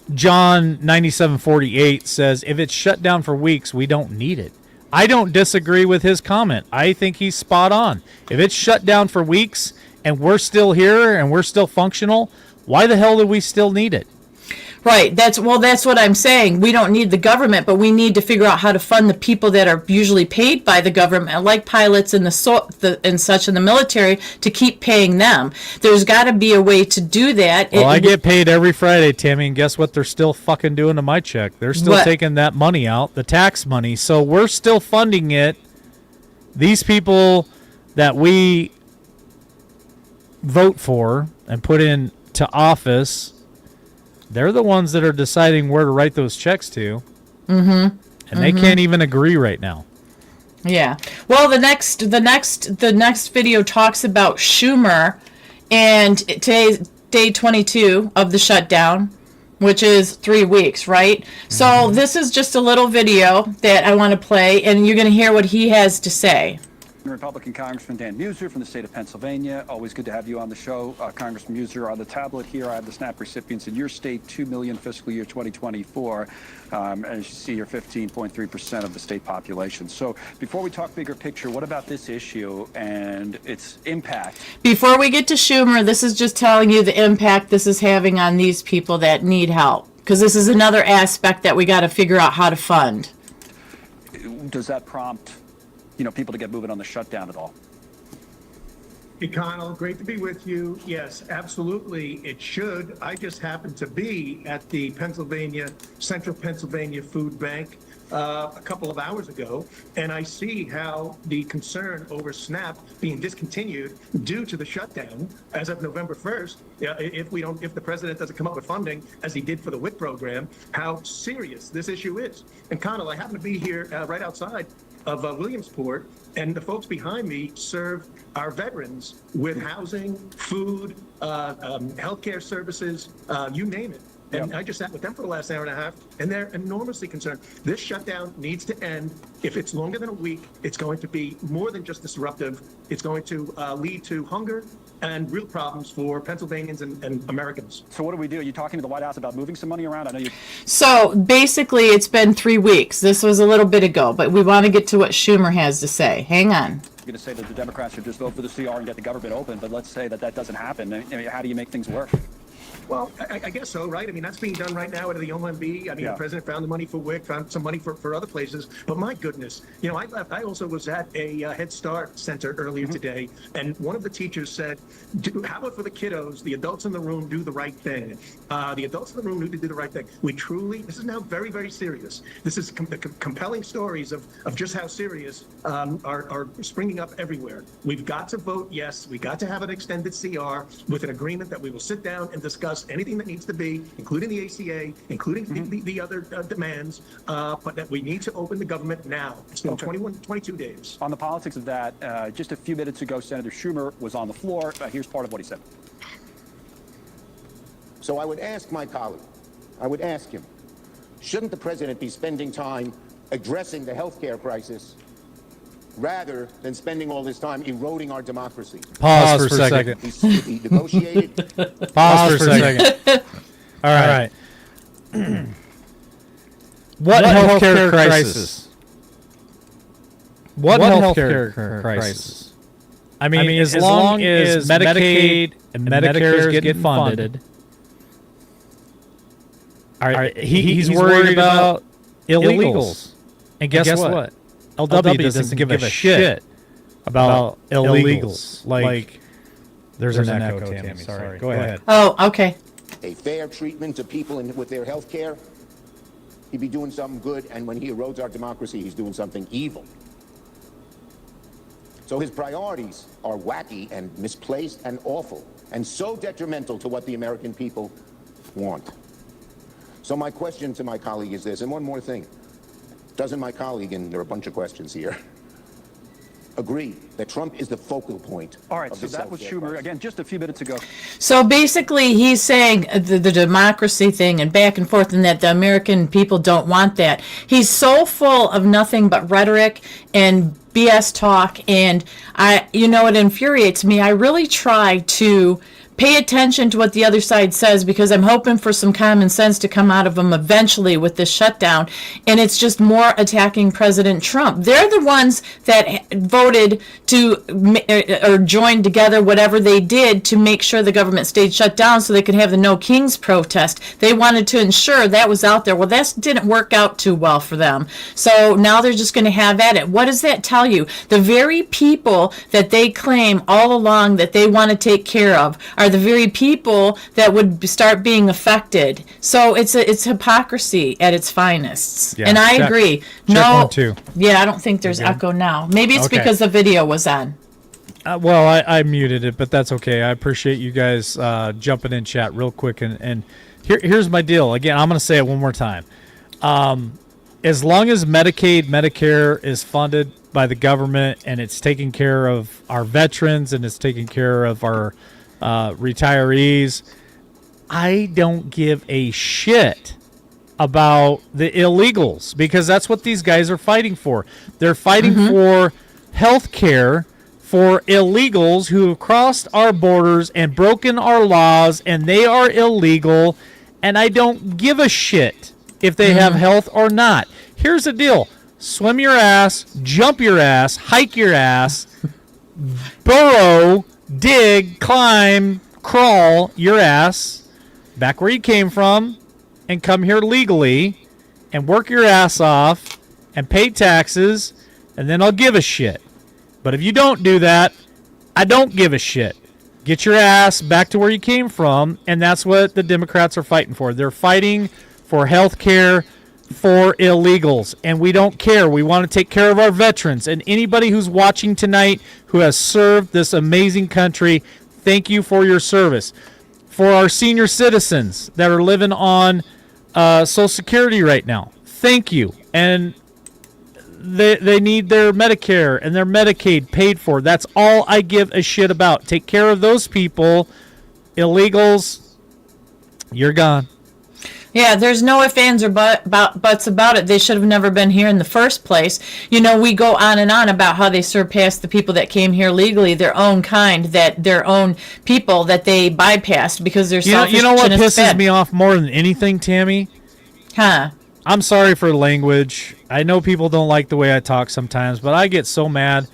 9748 says, if it's shut down for weeks, we don't need it. I don't disagree with his comment. I think he's spot on. If it's shut down for weeks and we're still here and we're still functional, why the hell do we still need it? Right. That's what I'm saying. We don't need the government, but we need to figure out how to fund the people that are usually paid by the government, like pilots and and such in the military, to keep paying them. There's got to be a way to do that. Well, I get paid every Friday, Tammy, and guess what they're still fucking doing to my check? They're still taking that money out, the tax money. So we're still funding it. These people that we vote for and put into office, they're the ones that are deciding where to write those checks to. And they can't even agree right now. Yeah. Well, the next video talks about Schumer, and today's day 22 of the shutdown, which is 3 weeks, right? So this is just a little video that I want to play, and you're going to hear what he has to say. Republican Congressman Dan Muser from the state of Pennsylvania. Always good to have you on the show. Congressman Muser, on the tablet here, I have the SNAP recipients in your state, 2 million fiscal year 2024. As you see, you're 15.3% of the state population. So before we talk bigger picture, what about this issue and its impact? Before we get to Schumer, this is just telling you the impact this is having on these people that need help. Because this is another aspect that we got to figure out how to fund. Does that prompt, people to get moving on the shutdown at all? Hey, Connell, great to be with you. Yes, absolutely, it should. I just happened to be at the Central Pennsylvania Food Bank a couple of hours ago, and I see how the concern over SNAP being discontinued due to the shutdown as of November 1st, if the president doesn't come up with funding as he did for the WIC program, how serious this issue is. And Connell, I happen to be here right outside of Williamsport, and the folks behind me serve our veterans with housing, food, healthcare services, you name it. And I just sat with them for the last hour and a half, and they're enormously concerned. This shutdown needs to end. If it's longer than a week, it's going to be more than just disruptive. It's going to lead to hunger and real problems for Pennsylvanians and Americans. So what do we do? Are you talking to the White House about moving some money around? I know you. So basically, it's been 3 weeks. This was a little bit ago, but we want to get to what Schumer has to say. Hang on. I'm going to say that the Democrats should just vote for the CR and get the government open, but let's say that doesn't happen. I mean, how do you make things work? Well, I guess so, right? I mean, that's being done right now out of the OMB. I mean, the president found the money for WIC, found some money for other places. But my goodness, I also was at a Head Start center earlier today, and one of the teachers said, how about for the kiddos, the adults in the room do the right thing. The adults in the room need to do the right thing. This is now very, very serious. This is compelling stories of just how serious are springing up everywhere. We've got to vote yes. We got to have an extended CR with an agreement that we will sit down and discuss anything that needs to be, including the ACA, including the other demands, but that we need to open the government now. It's been 22 days. On the politics of that, just a few minutes ago, Senator Schumer was on the floor. Here's part of what he said. So I would ask my colleague, shouldn't the president be spending time addressing the healthcare crisis rather than spending all this time eroding our democracy? Pause for a second. He negotiated. Pause for a second. All right. What healthcare crisis? What healthcare crisis? I mean, as long as Medicaid and Medicare is getting funded, he's worried about illegals. And guess what? LW doesn't give a shit about illegals. Like, there's an echo, Tammy. Sorry. Go ahead. Oh, okay. A fair treatment to people with their health care, he'd be doing something good, and when he erodes our democracy, he's doing something evil. So his priorities are wacky and misplaced and awful, and so detrimental to what the American people want. So my question to my colleague is this, and one more thing. Doesn't my colleague, and there are a bunch of questions here, agree that Trump is the focal point? All right, so that was Schumer, again, just a few minutes ago. So basically, he's saying the democracy thing and back and forth, and that the American people don't want that. He's so full of nothing but rhetoric and BS talk, and it infuriates me. I really try to pay attention to what the other side says, because I'm hoping for some common sense to come out of them eventually with this shutdown. And it's just more attacking President Trump. They're the ones that voted to or joined together, whatever they did, to make sure the government stayed shut down so they could have the No Kings protest. They wanted to ensure that was out there. Well, that didn't work out too well for them. So now they're just going to have at it. What does that tell you? The very people that they claim all along that they want to take care of are the very people that would start being affected. So it's hypocrisy at its finest. Yeah, and I agree. Check 1, 2. Yeah, I don't think there's echo now. Maybe it's because the video was on. Well, I muted it, but that's okay. I appreciate you guys jumping in chat real quick. And here's my deal. Again, I'm going to say it one more time. As long as Medicaid, Medicare is funded by the government, and it's taking care of our veterans, and it's taking care of our retirees, I don't give a shit about the illegals, because that's what these guys are fighting for. They're fighting for health care for illegals who have crossed our borders and broken our laws, and they are illegal, and I don't give a shit if they have health or not. Here's the deal. Swim your ass, jump your ass, hike your ass, burrow, dig, climb, crawl your ass back where you came from and come here legally and work your ass off and pay taxes, and then I'll give a shit. But if you don't do that, I don't give a shit. Get your ass back to where you came from, and that's what the Democrats are fighting for. They're fighting for health care for illegals, and we don't care. We want to take care of our veterans, and anybody who's watching tonight who has served this amazing country, thank you for your service. For our senior citizens that are living on Social Security right now, thank you. And they need their Medicare and their Medicaid paid for. That's all I give a shit about. Take care of those people. Illegals, you're gone. Yeah, there's no ifs, ands, or buts about it. They should have never been here in the first place. You know, we go on and on about how they surpassed the people that came here legally, their own kind, that their own people that they bypassed because they're selfish. You know what pisses me off more than anything, Tammy? Huh? I'm sorry for the language. I know people don't like the way I talk sometimes, but I get so mad.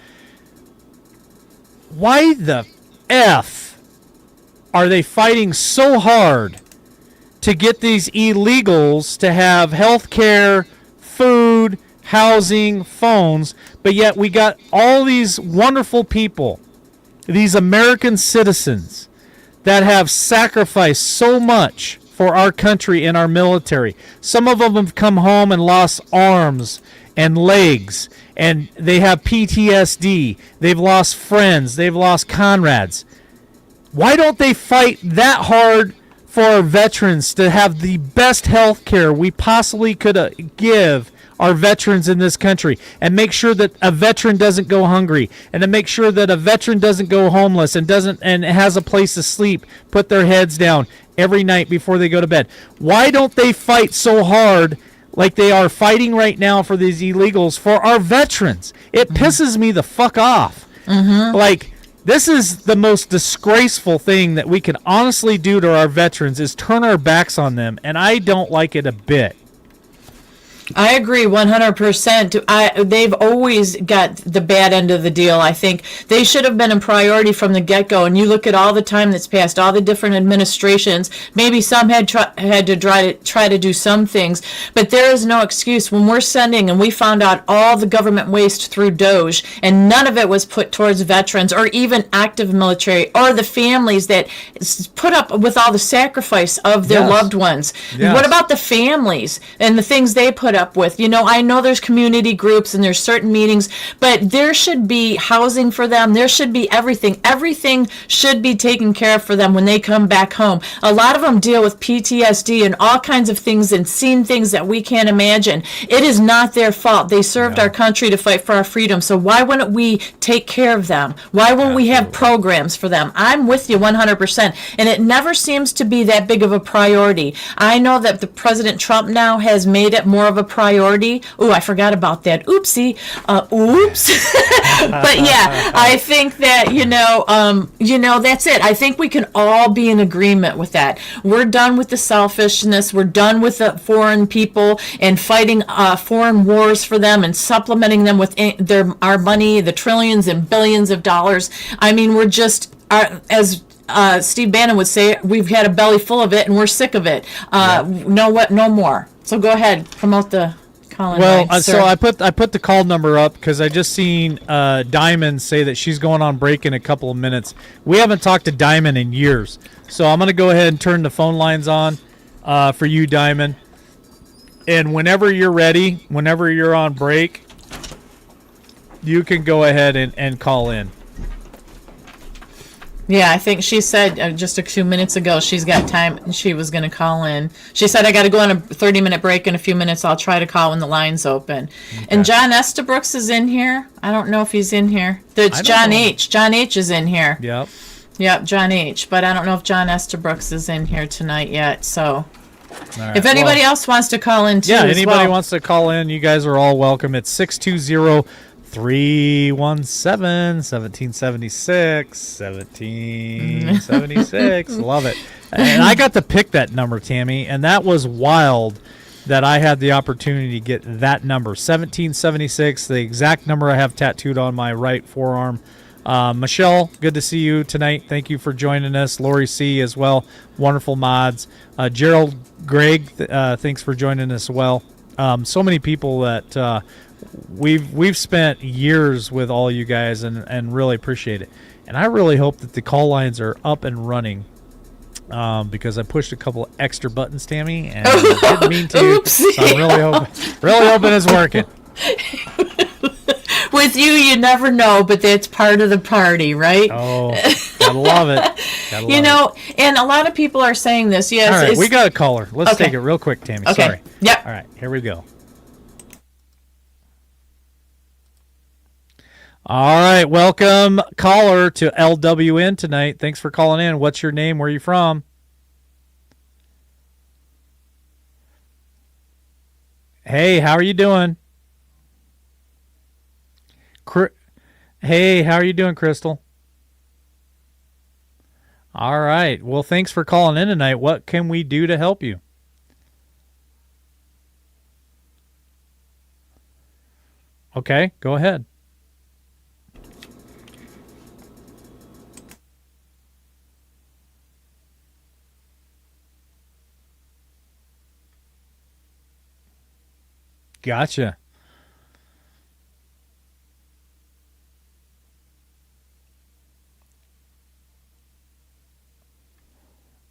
Why the F are they fighting so hard to get these illegals to have health care, food, housing, phones, but yet we got all these wonderful people, these American citizens that have sacrificed so much for our country and our military. Some of them have come home and lost arms and legs, and they have PTSD. They've lost friends. They've lost comrades. Why don't they fight that hard for our veterans to have the best health care we possibly could give our veterans in this country, and make sure that a veteran doesn't go hungry, and to make sure that a veteran doesn't go homeless and has a place to sleep, put their heads down every night before they go to bed? Why don't they fight so hard like they are fighting right now for these illegals for our veterans? It pisses me the fuck off. Like, this is the most disgraceful thing that we can honestly do to our veterans, is turn our backs on them, and I don't like it a bit. I agree 100%. They've always got the bad end of the deal. I think they should have been a priority from the get-go. And you look at all the time that's passed, all the different administrations. Maybe some had to try to do some things, but there is no excuse when we're sending. And we found out all the government waste through Doge, and none of it was put towards veterans or even active military or the families that put up with all the sacrifice of their loved ones. Yes. What about the families and the things they put up with? You know, I know there's community groups and there's certain meetings, but there should be housing for them. There should be everything. Everything should be taken care of for them when they come back home. A lot of them deal with PTSD and all kinds of things and seen things that we can't imagine. It is not their fault. They served our country to fight for our freedom. So why wouldn't we take care of them? Why wouldn't we have programs for them? I'm with you 100%. And it never seems to be that big of a priority. I know that the President Trump now has made it more of a priority. Oh, I forgot about that. Oopsie. Oops. But yeah, I think that, that's it. I think we can all be in agreement with that. We're done with the selfishness. We're done with the foreign people and fighting foreign wars for them and supplementing them with our money, the trillions and billions of dollars. I mean, we're just, as Steve Bannon would say, we've had a belly full of it and we're sick of it. No more. So go ahead, promote the call-in line, so I put the call number up because I just seen Diamond say that she's going on break in a couple of minutes. We haven't talked to Diamond in years, so I'm going to go ahead and turn the phone lines on for you, Diamond. And whenever you're ready, whenever you're on break, you can go ahead and call in. Yeah, I think she said just a few minutes ago she's got time and she was going to call in. She said, I got to go on a 30-minute break in a few minutes. I'll try to call when the line's open. Okay. And John Estabrooks is in here. I don't know if he's in here. It's John H. John H. is in here. Yep, John H. But I don't know if John Estabrooks is in here tonight yet. So if anybody else wants to call in too, anybody wants to call in, you guys are all welcome. It's 620 317-1776, 1776. Love it. And I got to pick that number, Tammy, and that was wild that I had the opportunity to get that number, 1776, the exact number I have tattooed on my right forearm. Michelle, good to see you tonight. Thank you for joining us. Lori C. as well. Wonderful mods. Gerald Gregg, thanks for joining us as well. So many people that we've spent years with all you guys and really appreciate it. And I really hope that the call lines are up and running because I pushed a couple extra buttons, Tammy, and I didn't mean to. So I'm really hoping it's working. With you never know, but that's part of the party, right? Oh, gotta love it. You know, and a lot of people are saying this. Yes. All right, we got a caller. Let's Okay. take it real quick, Tammy. Okay. Sorry. Yep. All right, here we go. All right, welcome, caller, to LWN tonight. Thanks for calling in. What's your name? Where are you from? Hey, how are you doing? Hey, how are you doing, Crystal? All right. Well, thanks for calling in tonight. What can we do to help you? Okay, go ahead. Gotcha.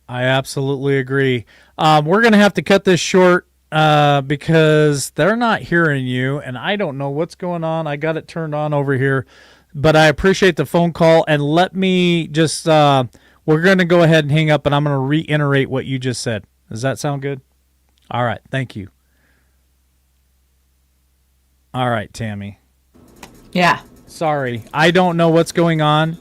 I absolutely agree. We're going to have to cut this short because they're not hearing you, and I don't know what's going on. I got it turned on over here, but I appreciate the phone call, and let me just we're going to go ahead and hang up, and I'm going to reiterate what you just said. Does that sound good? All right. Thank you. All right, Tammy. Yeah. Sorry. I don't know what's going on.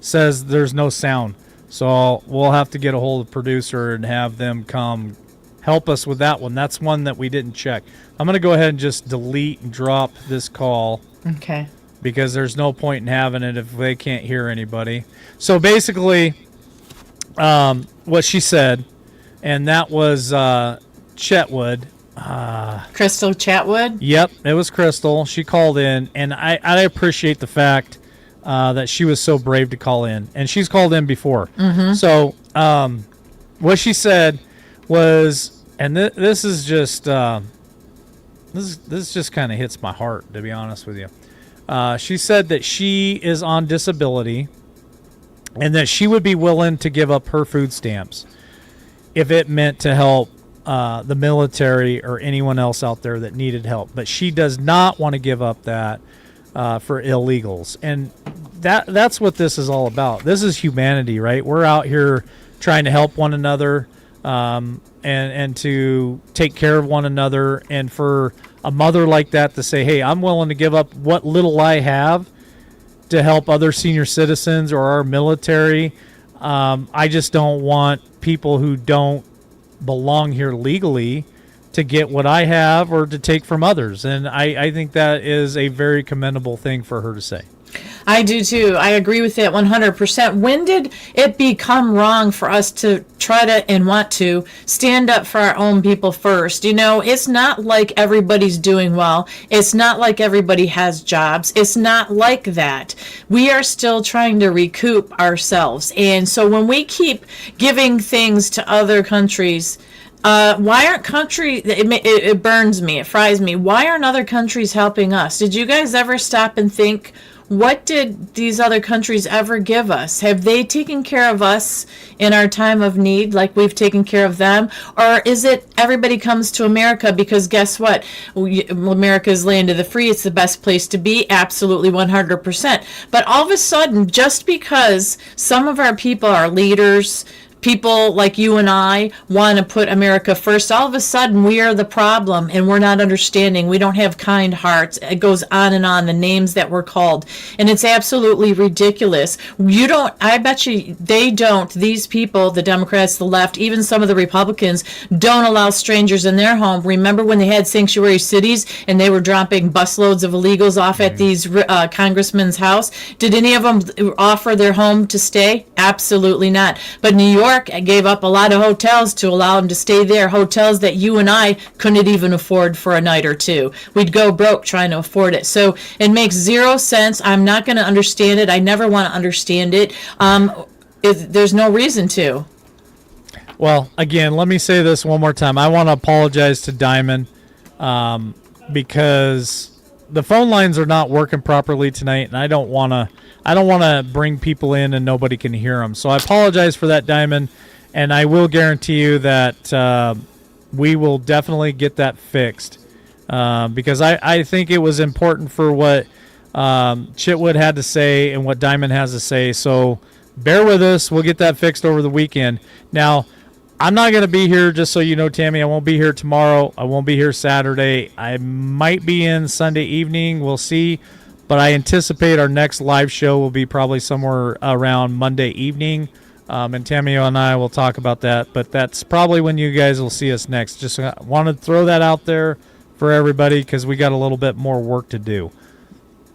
Says there's no sound. So we'll have to get a hold of the producer and have them come help us with that one. That's one that we didn't check. I'm going to go ahead and just delete and drop this call. Okay. Because there's no point in having it if they can't hear anybody. So basically, what she said, and that was Chetwood. Crystal Chatwood? Yep, it was Crystal. She called in, and I appreciate the fact that she was so brave to call in, and she's called in before. Mm-hmm. So what she said was, and this is just this just kind of hits my heart, to be honest with you. She said that she is on disability, and that she would be willing to give up her food stamps if it meant to help the military or anyone else out there that needed help. But she does not want to give up that for illegals. And that's what this is all about. This is humanity, right? We're out here trying to help one another and to take care of one another. And for a mother like that to say, hey, I'm willing to give up what little I have to help other senior citizens or our military. I just don't want people who don't belong here legally to get what I have or to take from others. And I think that is a very commendable thing for her to say. I do too. I agree with that 100%. When did it become wrong for us to try to and want to stand up for our own people first? You know, it's not like everybody's doing well. It's not like everybody has jobs. It's not like that. We are still trying to recoup ourselves. And so when we keep giving things to other countries, why aren't it burns me, it fries me. Why aren't other countries helping us? Did you guys ever stop and think, what did these other countries ever give us? Have they taken care of us in our time of need like we've taken care of them? Or is it everybody comes to America because guess what? America's land of the free. It's the best place to be. Absolutely 100%. But all of a sudden, just because some of our people are leaders, people like you and I want to put America first, all of a sudden we are the problem and we're not understanding. We don't have kind hearts. It goes on, the names that we're called. And it's absolutely ridiculous. I bet you they don't, these people, the Democrats, the left, even some of the Republicans, don't allow strangers in their home. Remember when they had sanctuary cities and they were dropping busloads of illegals off at these congressmen's house? Did any of them offer their home to stay? Absolutely not. But New York gave up a lot of hotels to allow them to stay there, hotels that you and I couldn't even afford for a night or two. We'd go broke trying to afford it. So it makes zero sense. I'm not going to understand it. I never want to understand it. There's no reason to. Well, again, let me say this one more time. I want to apologize to Diamond because the phone lines are not working properly tonight, and I don't want to bring people in and nobody can hear them. So I apologize for that, Diamond, and I will guarantee you that we will definitely get that fixed because I think it was important for what Chitwood had to say and what Diamond has to say. So bear with us. We'll get that fixed over the weekend. Now, I'm not going to be here, just so you know, Tammy. I won't be here tomorrow. I won't be here Saturday. I might be in Sunday evening. We'll see. But I anticipate our next live show will be probably somewhere around Monday evening. And Tammy and I will talk about that. But that's probably when you guys will see us next. Just wanted to throw that out there for everybody because we got a little bit more work to do.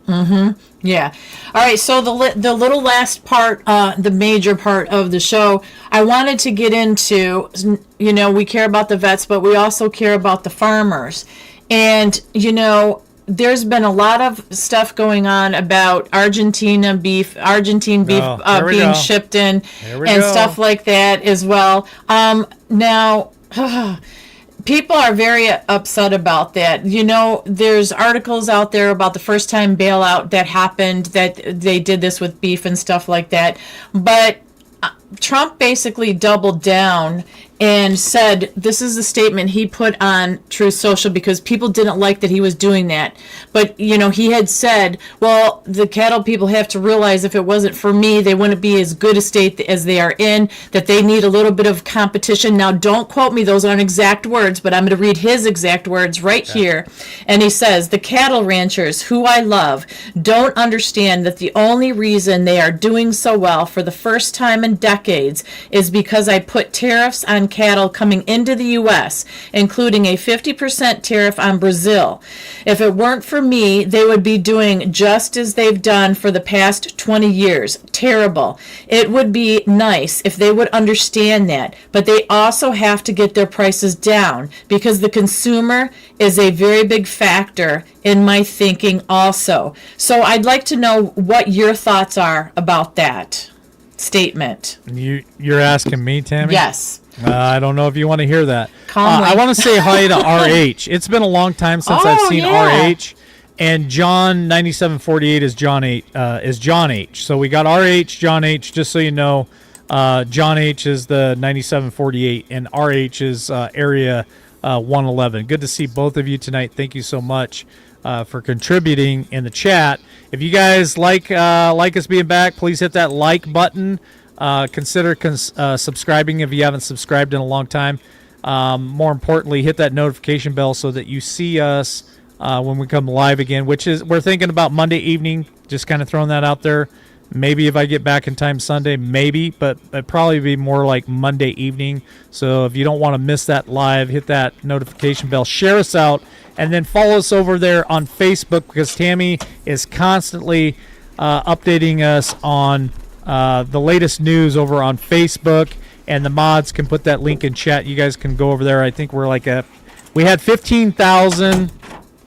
Yeah. All right. So the little last part, the major part of the show, I wanted to get into, we care about the vets, but we also care about the farmers. And, there's been a lot of stuff going on about Argentine beef being shipped in and stuff like that as well. Now, people are very upset about that. There's articles out there about the first time bailout that happened, that they did this with beef and stuff like that. But Trump basically doubled down and said, this is the statement he put on Truth Social because people didn't like that he was doing that. But, he had said, well, the cattle people have to realize if it wasn't for me, they wouldn't be as good a state as they are in, that they need a little bit of competition. Now, don't quote me, those aren't exact words, but I'm going to read his exact words right here. And he says, the cattle ranchers, who I love, don't understand that the only reason they are doing so well for the first time in decades is because I put tariffs on cattle coming into the U.S., including a 50% tariff on Brazil. If it weren't for me, they would be doing just as they've done for the past 20 years. Terrible. It would be nice if they would understand that, but they also have to get their prices down because the consumer is a very big factor in my thinking also. So I'd like to know what your thoughts are about that statement. You're asking me, Tammy? Yes. I don't know if you want to hear that. Calmly. I want to say hi to RH. It's been a long time since I've seen RH. And John 9748 is John H. So we got RH, John H. Just so you know, John H is the 9748, and RH is area 111. Good to see both of you tonight. Thank you so much for contributing in the chat. If you guys like us being back, please hit that like button. Consider subscribing if you haven't subscribed in a long time. More importantly, hit that notification bell so that you see us when we come live again, which is, we're thinking about Monday evening, just kind of throwing that out there. Maybe if I get back in time Sunday, maybe, but it'd probably be more like Monday evening. So if you don't want to miss that live, hit that notification bell, share us out, and then follow us over there on Facebook because Tammy is constantly updating us on the latest news over on Facebook, and the mods can put that link in chat. You guys can go over there. I think we had 15,000.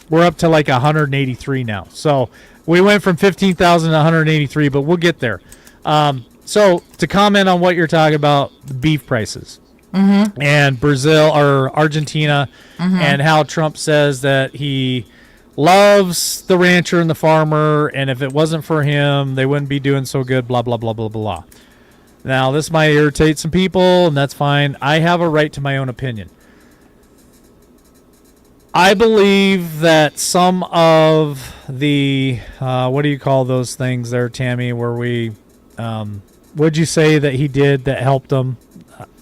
We're up to like 183 now. So we went from 15,000 to 183, but we'll get there. So to comment on what you're talking about, the beef prices and Brazil or Argentina, and how Trump says that he loves the rancher and the farmer, and if it wasn't for him, they wouldn't be doing so good, blah, blah, blah, blah, blah. Now, this might irritate some people, and that's fine. I have a right to my own opinion. I believe that some of the, what do you call those things there, Tammy, where we, what'd you say that he did that helped him?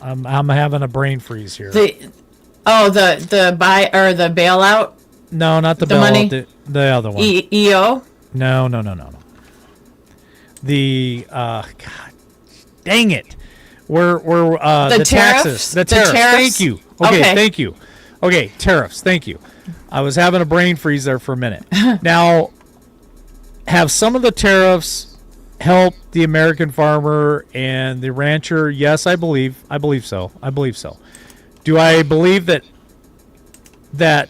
I'm having a brain freeze here. The bailout No, not the the money? bailout. The other one. EO. No. The God, dang it. We're the tariffs? taxes. The tariffs. Thank you. Okay, thank you. Okay, tariffs. Thank you. I was having a brain freeze there for a minute. Now, have some of the tariffs helped the American farmer and the rancher? Yes, I believe so. Do I believe that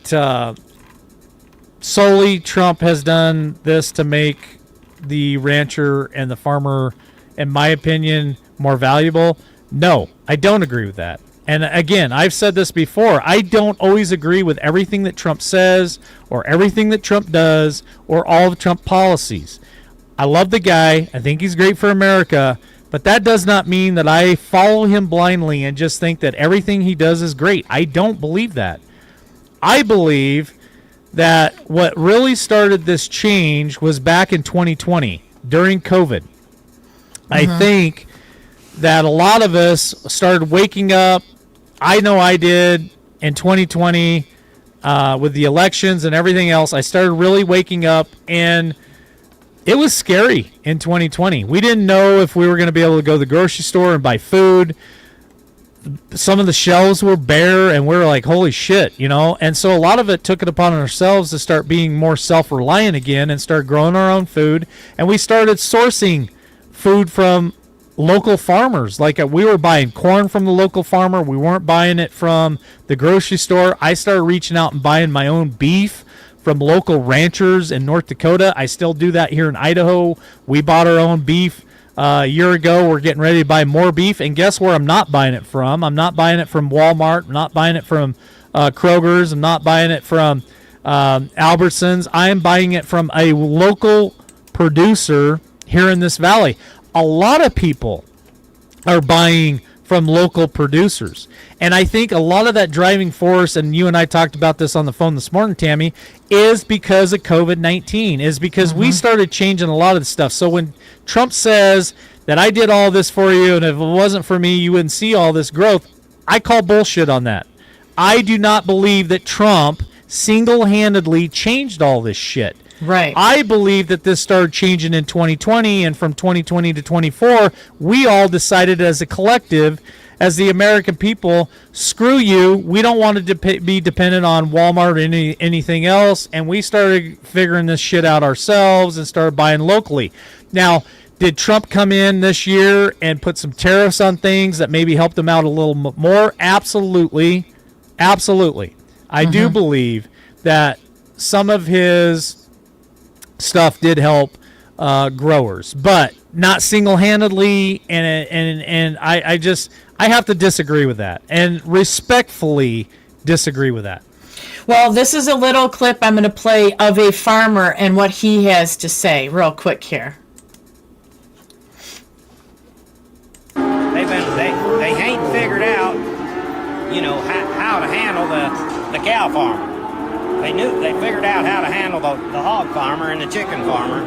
solely Trump has done this to make the rancher and the farmer, in my opinion, more valuable? No, I don't agree with that. And again, I've said this before. I don't always agree with everything that Trump says or everything that Trump does or all of Trump policies. I love the guy. I think he's great for America. But that does not mean that I follow him blindly and just think that everything he does is great. I don't believe that. I believe that what really started this change was back in 2020 during COVID. I think that a lot of us started waking up. I know I did in 2020 with the elections and everything else. I started really waking up, and it was scary in 2020. We didn't know if we were going to be able to go to the grocery store and buy food. Some of the shelves were bare, and we were like, holy shit, you know? And so a lot of it took it upon ourselves to start being more self-reliant again and start growing our own food. And we started sourcing food from local farmers. Like we were buying corn from the local farmer. We weren't buying it from the grocery store. I started reaching out and buying my own beef from local ranchers in North Dakota. I still do that here in Idaho. We bought our own beef a year ago. We're getting ready to buy more beef. And guess where I'm not buying it from? I'm not buying it from Walmart. I'm not buying it from Kroger's. I'm not buying it from Albertsons. I am buying it from a local producer here in this valley. A lot of people are buying from local producers. And I think a lot of that driving force, and you and I talked about this on the phone this morning, Tammy, is because of COVID-19, is because we started changing a lot of the stuff. So when Trump says that I did all this for you, and if it wasn't for me, you wouldn't see all this growth, I call bullshit on that. I do not believe that Trump single-handedly changed all this shit. Right. I believe that this started changing in 2020, and from 2020 to 24, we all decided as a collective, as the American people, screw you. We don't want to be dependent on Walmart or anything else, and we started figuring this shit out ourselves and started buying locally. Now, did Trump come in this year and put some tariffs on things that maybe helped them out a little more? Absolutely. Absolutely. I do believe that some of his stuff did help growers, but not single-handedly, and I have to disagree with that, and respectfully disagree with that. Well, this is a little clip I'm going to play of a farmer and what he has to say real quick here. They ain't figured out, how to handle the cow farmer. They figured out how to handle the hog farmer and the chicken farmer,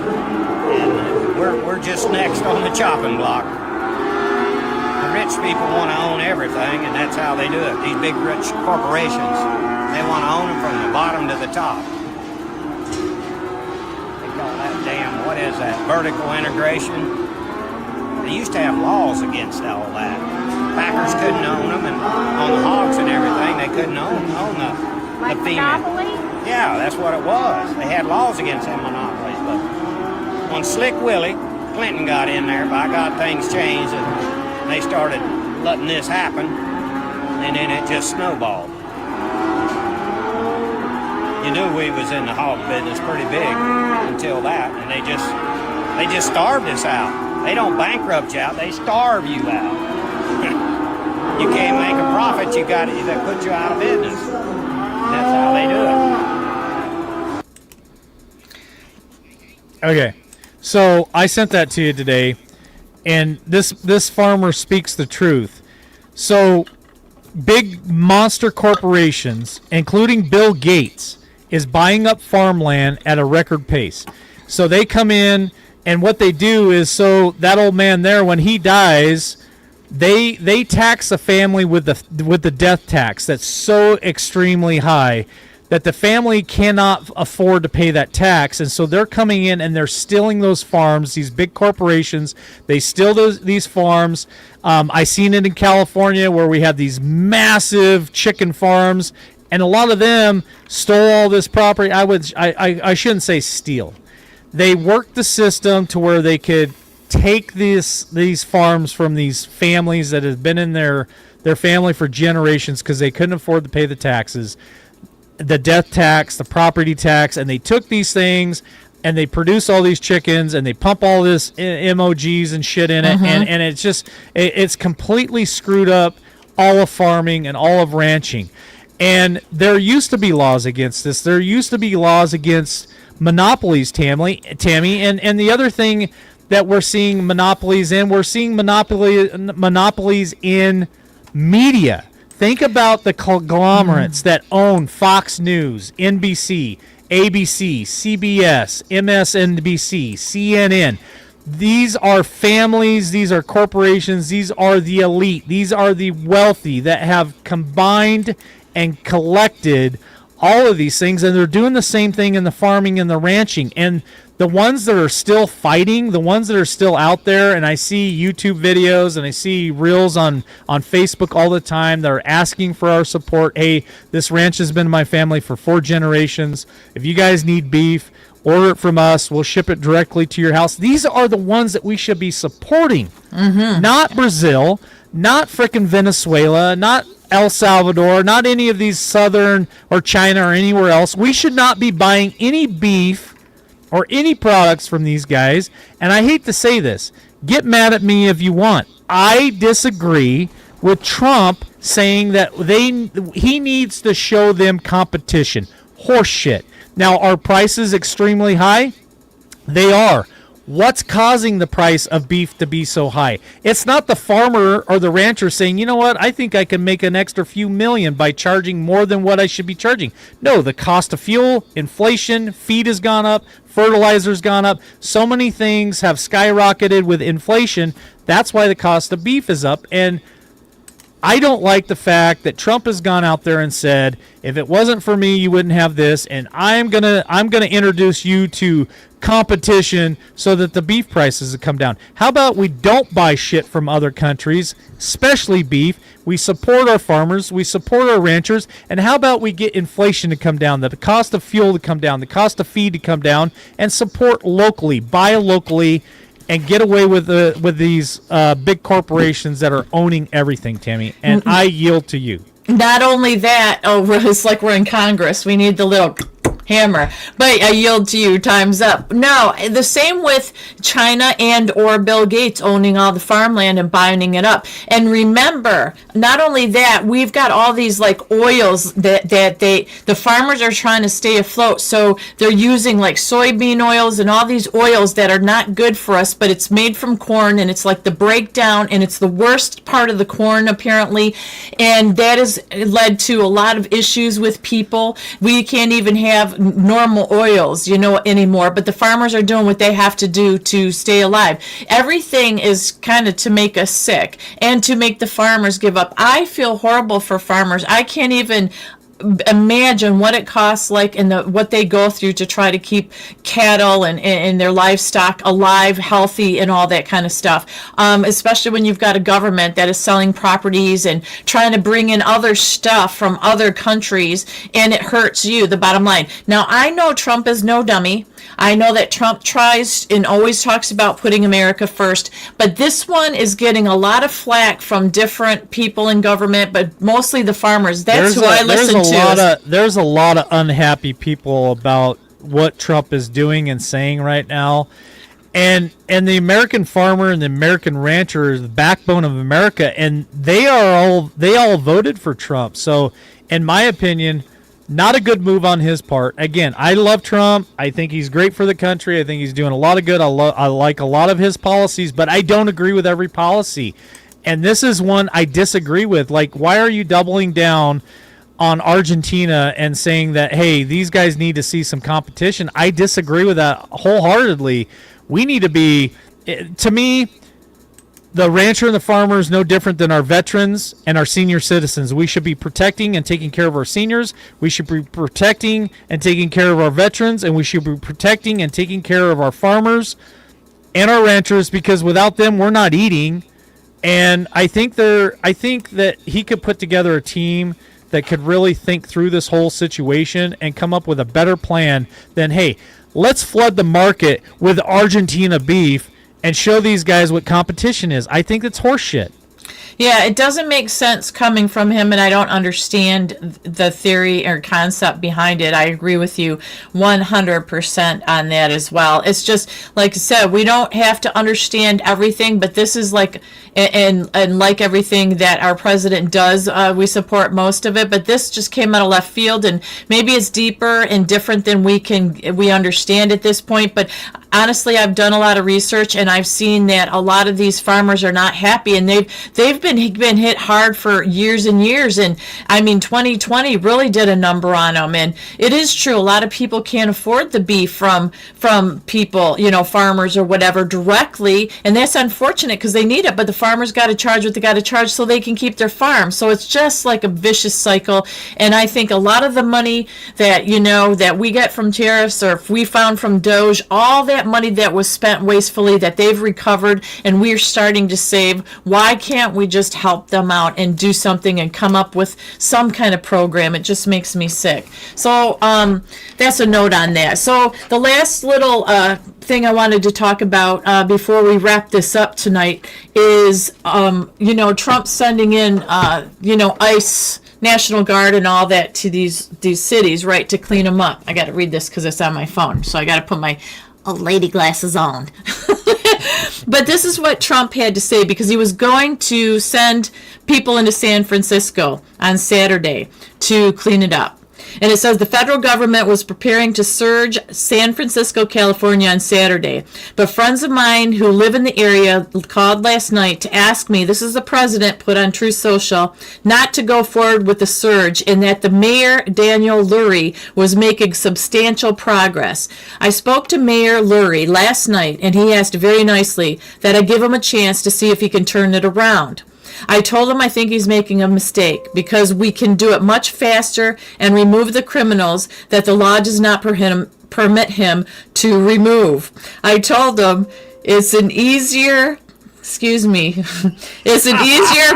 and we're just next on the chopping block. The rich people want to own everything, and that's how they do it. These big rich corporations, they want to own them from the bottom to the top. They call that what is that, vertical integration? They used to have laws against all that. Packers couldn't own them, and on the hogs and everything, they couldn't own the female. Yeah, that's what it was. They had laws against them monopolies, but when Slick Willie Clinton got in there, by God, things changed, and they started letting this happen, and then it just snowballed. You knew we was in the hog business pretty big until that, and they just starved us out. They don't bankrupt you out; they starve you out. You can't make a profit; they put you out of business. That's how they do it. Okay, so I sent that to you today, and this farmer speaks the truth. So big monster corporations, including Bill Gates, is buying up farmland at a record pace. So they come in, and what they do is, so that old man there, when he dies, they tax a family with the death tax that's so extremely high that the family cannot afford to pay that tax, and so they're coming in and they're stealing those farms. These big corporations, they steal these farms. I seen it in California where we have these massive chicken farms, and a lot of them stole all this property. I shouldn't say steal. They worked the system to where they could take these farms from these families that have been in their family for generations because they couldn't afford to pay the taxes. The death tax, the property tax, and they took these things and they produce all these chickens and they pump all this MOGs and shit in it, and it's just it's completely screwed up all of farming and all of ranching. And there used to be laws against this. There used to be laws against monopolies, Tammy, and the other thing that we're seeing monopolies in, we're seeing monopolies in media. Think about the conglomerates that own Fox News, NBC, ABC, CBS, MSNBC, CNN. These are families, these are corporations, these are the elite, these are the wealthy that have combined and collected all of these things, and they're doing the same thing in the farming and the ranching. And the ones that are still fighting, the ones that are still out there, and I see YouTube videos and I see reels on Facebook all the time that are asking for our support. Hey, this ranch has been in my family for 4 generations. If you guys need beef, order it from us. We'll ship it directly to your house. These are the ones that we should be supporting, not Brazil, not frickin' Venezuela, not El Salvador, not any of these southern or China or anywhere else. We should not be buying any beef or any products from these guys. And I hate to say this, get mad at me if you want. I disagree with Trump saying that he needs to show them competition. Horseshit. Now, are prices extremely high? They are. What's causing the price of beef to be so high? It's not the farmer or the rancher saying, you know what, I think I can make an extra few million by charging more than what I should be charging. No, the cost of fuel, inflation, feed has gone up, fertilizer's gone up. So many things have skyrocketed with inflation. That's why the cost of beef is up. And I don't like the fact that Trump has gone out there and said, if it wasn't for me, you wouldn't have this, and I'm gonna introduce you to competition so that the beef prices will come down. How about we don't buy shit from other countries, especially beef? We support our farmers, we support our ranchers, and how about we get inflation to come down, the cost of fuel to come down, the cost of feed to come down, and support locally, buy locally, and get away with these big corporations that are owning everything, Tammy. And I yield to you. Not only that, it's like we're in Congress. We need the little hammer. But I yield to you. Time's up. No, the same with China and or Bill Gates owning all the farmland and buying it up. And remember, not only that, we've got all these like oils that the farmers are trying to stay afloat. So they're using like soybean oils and all these oils that are not good for us, but it's made from corn and it's like the breakdown and it's the worst part of the corn apparently. And that has led to a lot of issues with people. We can't even have normal oils, anymore, but the farmers are doing what they have to do to stay alive. Everything is kind of to make us sick and to make the farmers give up. I feel horrible for farmers. I can't even imagine what it costs and what they go through to try to keep cattle and their livestock alive, healthy, and all that kind of stuff. Especially when you've got a government that is selling properties and trying to bring in other stuff from other countries, and it hurts you, the bottom line. Now, I know Trump is no dummy. I know that Trump tries and always talks about putting America first, but this one is getting a lot of flack from different people in government, but mostly the farmers. That's who I listen to. There's a lot of unhappy people about what Trump is doing and saying right now. And the American farmer and the American rancher is the backbone of America, and they all voted for Trump. So, in my opinion, not a good move on his part. Again, I love Trump. I think he's great for the country. I think he's doing a lot of good. I like a lot of his policies, but I don't agree with every policy. And this is one I disagree with. Like, why are you doubling down on Argentina and saying that, hey, these guys need to see some competition? I disagree with that wholeheartedly. We need to be, to me, the rancher and the farmer is no different than our veterans and our senior citizens. We should be protecting and taking care of our seniors. We should be protecting and taking care of our veterans, and we should be protecting and taking care of our farmers and our ranchers, because without them, we're not eating. And I think that he could put together a team that could really think through this whole situation and come up with a better plan than, hey, let's flood the market with Argentina beef and show these guys what competition is. I think it's horseshit. Yeah, it doesn't make sense coming from him, and I don't understand the theory or concept behind it. I agree with you 100% on that as well. It's just, like I said, we don't have to understand everything, but this is like, and like everything that our president does, we support most of it, but this just came out of left field, and maybe it's deeper and different than we understand at this point, but honestly, I've done a lot of research, and I've seen that a lot of these farmers are not happy, and they've been hit hard for years and years. And I mean, 2020 really did a number on them. And it is true, a lot of people can't afford the beef from people, farmers or whatever directly, and that's unfortunate because they need it. But the farmers got to charge what they got to charge so they can keep their farm. So it's just like a vicious cycle. And I think a lot of the money that that we get from tariffs, or if we found from Doge, all that money that was spent wastefully that they've recovered and we're starting to save, why can't we just help them out and do something and come up with some kind of program? It just makes me sick. So that's a note on that. So the last little thing I wanted to talk about before we wrap this up tonight is Trump sending in ICE, National Guard, and all that to these cities, right, to clean them up. I got to read this because it's on my phone, so I got to put my old lady glasses on. But this is what Trump had to say, because he was going to send people into San Francisco on Saturday to clean it up. And it says the federal government was preparing to surge San Francisco, California on Saturday. But friends of mine who live in the area called last night to ask me, this is the president put on Truth Social, not to go forward with the surge, and that the mayor, Daniel Lurie, was making substantial progress. I spoke to Mayor Lurie last night, and he asked very nicely that I give him a chance to see if he can turn it around. I told him I think he's making a mistake because we can do it much faster and remove the criminals that the law does not permit him to remove. I told him it's an easier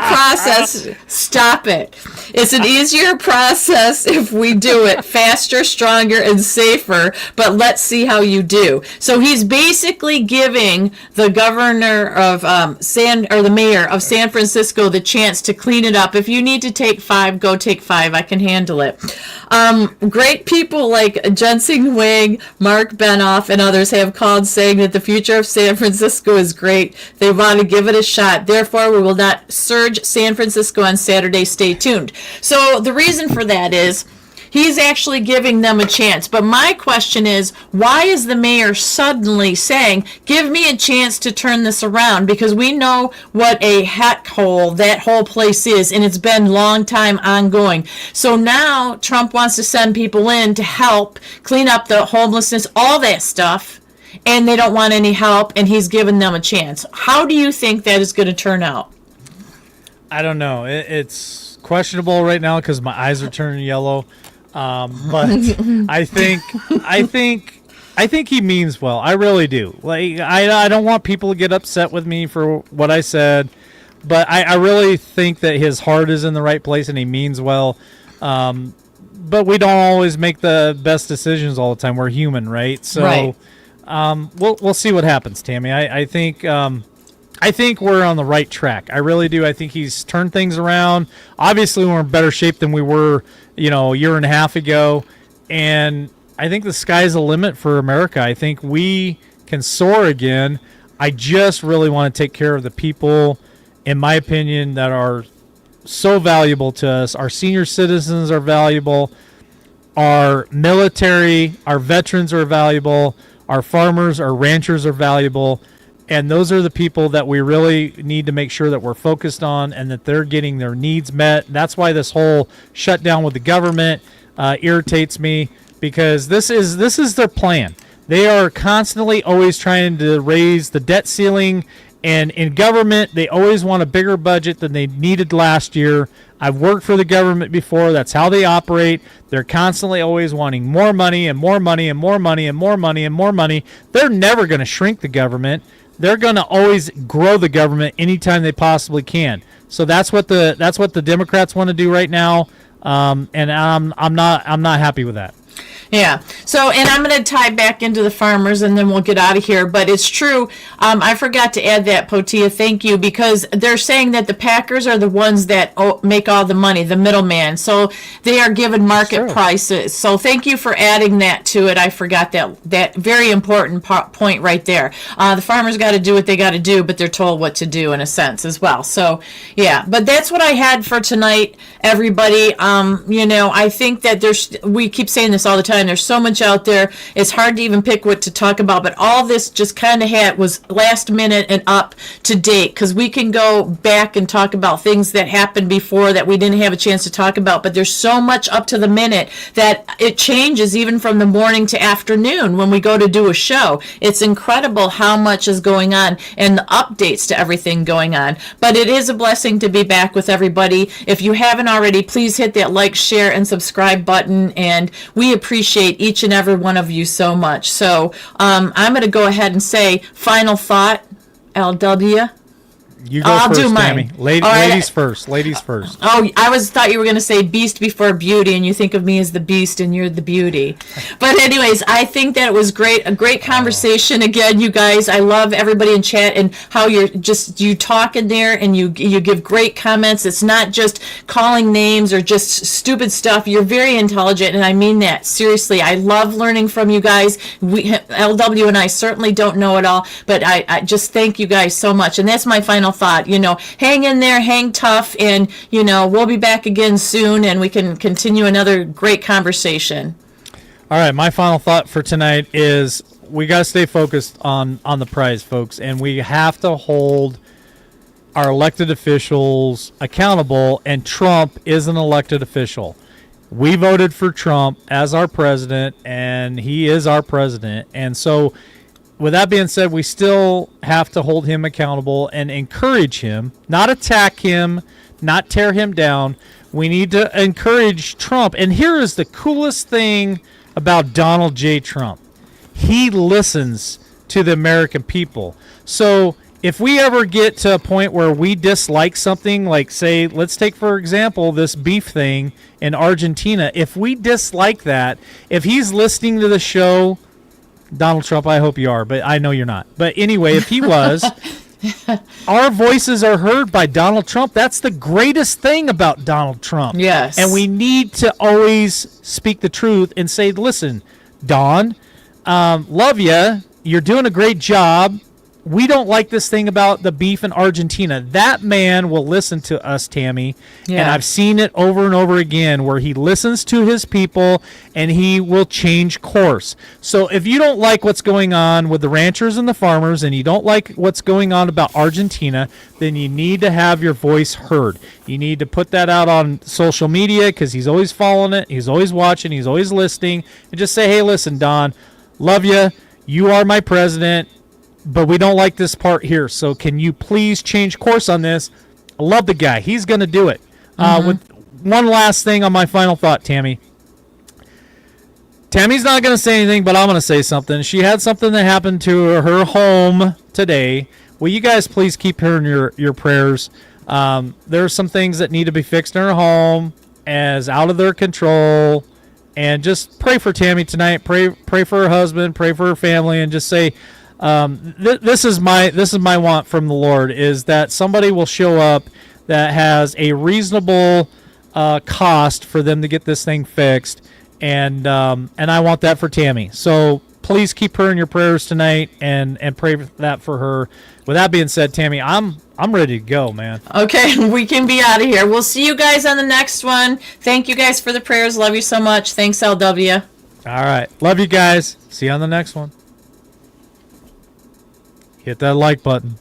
process. Stop it. It's an easier process if we do it faster, stronger, and safer, but let's see how you do. So he's basically giving the governor of the mayor of San Francisco the chance to clean it up. If you need to take 5, go take 5. I can handle it. Great people like Jensen Wang, Mark Benoff, and others have called saying that the future of San Francisco is great. They want to give it a shot. Therefore, we will not surge San Francisco on Saturday. Stay tuned. So the reason for that is he's actually giving them a chance. But my question is, why is the mayor suddenly saying, give me a chance to turn this around? Because we know what a heck hole that whole place is, and it's been long time ongoing. So now Trump wants to send people in to help clean up the homelessness, all that stuff, and they don't want any help, and he's giving them a chance. How do you think that is going to turn out? I don't know. It's questionable right now because my eyes are turning yellow. But I think he means well. I really do. Like, I don't want people to get upset with me for what I said, but I really think that his heart is in the right place and he means well. But we don't always make the best decisions all the time. We're human, right? So, right. We'll see what happens, Tammy. I think we're on the right track. I really do. I think he's turned things around. Obviously, we're in better shape than we were, a year and a half ago. And I think the sky's the limit for America. I think we can soar again. I just really want to take care of the people, in my opinion, that are so valuable to us. Our senior citizens are valuable. Our military, our veterans are valuable. Our farmers, our ranchers are valuable. And those are the people that we really need to make sure that we're focused on and that they're getting their needs met. That's why this whole shutdown with the government irritates me, because this is their plan. They are constantly always trying to raise the debt ceiling And in government, they always want a bigger budget than they needed last year. I've worked for the government before. That's how they operate. They're constantly always wanting more money and more money and more money and more money and more money. They're never going to shrink the government. They're going to always grow the government anytime they possibly can. So that's what the Democrats want to do right now. And I'm not happy with that. Yeah. So, and I'm going to tie back into the farmers, and then we'll get out of here. But it's true. I forgot to add that, Potia. Thank you, because they're saying that the packers are the ones that make all the money, the middleman. So they are given market prices. So thank you for adding that to it. I forgot that very important point right there. The farmers got to do what they got to do, but they're told what to do in a sense as well. So yeah. But that's what I had for tonight, everybody. I think that we keep saying this all the time. There's so much out there. It's hard to even pick what to talk about, but all this just kind of was last minute and up to date, because we can go back and talk about things that happened before that we didn't have a chance to talk about, but there's so much up to the minute that it changes even from the morning to afternoon when we go to do a show. It's incredible how much is going on and the updates to everything going on. But it is a blessing to be back with everybody. If you haven't already, please hit that like, share, and subscribe button, and we appreciate each and every one of you so much. So I'm going to go ahead and say final thought, LW. You go I'll first, do mine. Tammy. Ladies first. Ladies first. Oh, thought you were going to say beast before beauty, and you think of me as the beast and you're the beauty. But anyways, I think that it was a great conversation. Again, you guys, I love everybody in chat and how you talk in there and you give great comments. It's not just calling names or just stupid stuff. You're very intelligent, and I mean that seriously. I love learning from you guys. LW and I certainly don't know it all, but I just thank you guys so much. And that's my final thought. Hang in there, hang tough, and we'll be back again soon, and we can continue another great conversation. All right, my final thought for tonight is we got to stay focused on the prize, folks, and we have to hold our elected officials accountable, and Trump is an elected official. We voted for Trump as our president, and he is our president, and so with that being said, we still have to hold him accountable and encourage him, not attack him, not tear him down. We need to encourage Trump. And here is the coolest thing about Donald J. Trump. He listens to the American people. So if we ever get to a point where we dislike something, like, say, let's take, for example, this beef thing in Argentina. If we dislike that, if he's listening to the show, Donald Trump, I hope you are, but I know you're not. But anyway, if he was, our voices are heard by Donald Trump. That's the greatest thing about Donald Trump. Yes. And we need to always speak the truth and say, listen, Don, love you. You're doing a great job. We don't like this thing about the beef in Argentina. That man will listen to us, Tammy. Yeah. And I've seen it over and over again where he listens to his people and he will change course. So if you don't like what's going on with the ranchers and the farmers and you don't like what's going on about Argentina, then you need to have your voice heard. You need to put that out on social media because he's always following it. He's always watching. He's always listening. And just say, hey, listen, Don, love you. You are my president. But we don't like this part here, so can you please change course on this? I love the guy. He's going to do it. With one last thing on my final thought, Tammy. Tammy's not going to say anything, but I'm going to say something. She had something that happened to her home today. Will you guys please keep her in your prayers? There are some things that need to be fixed in her home as out of their control. And just pray for Tammy tonight. Pray for her husband. Pray for her family, and just say, this is my want from the Lord, is that somebody will show up that has a reasonable cost for them to get this thing fixed, and I want that for Tammy. So please keep her in your prayers tonight and pray that for her. With that being said, Tammy, I'm ready to go, man. Okay, we can be out of here. We'll see you guys on the next one. Thank you guys for the prayers. Love you so much. Thanks, LW. All right, love you guys. See you on the next one. Hit that like button.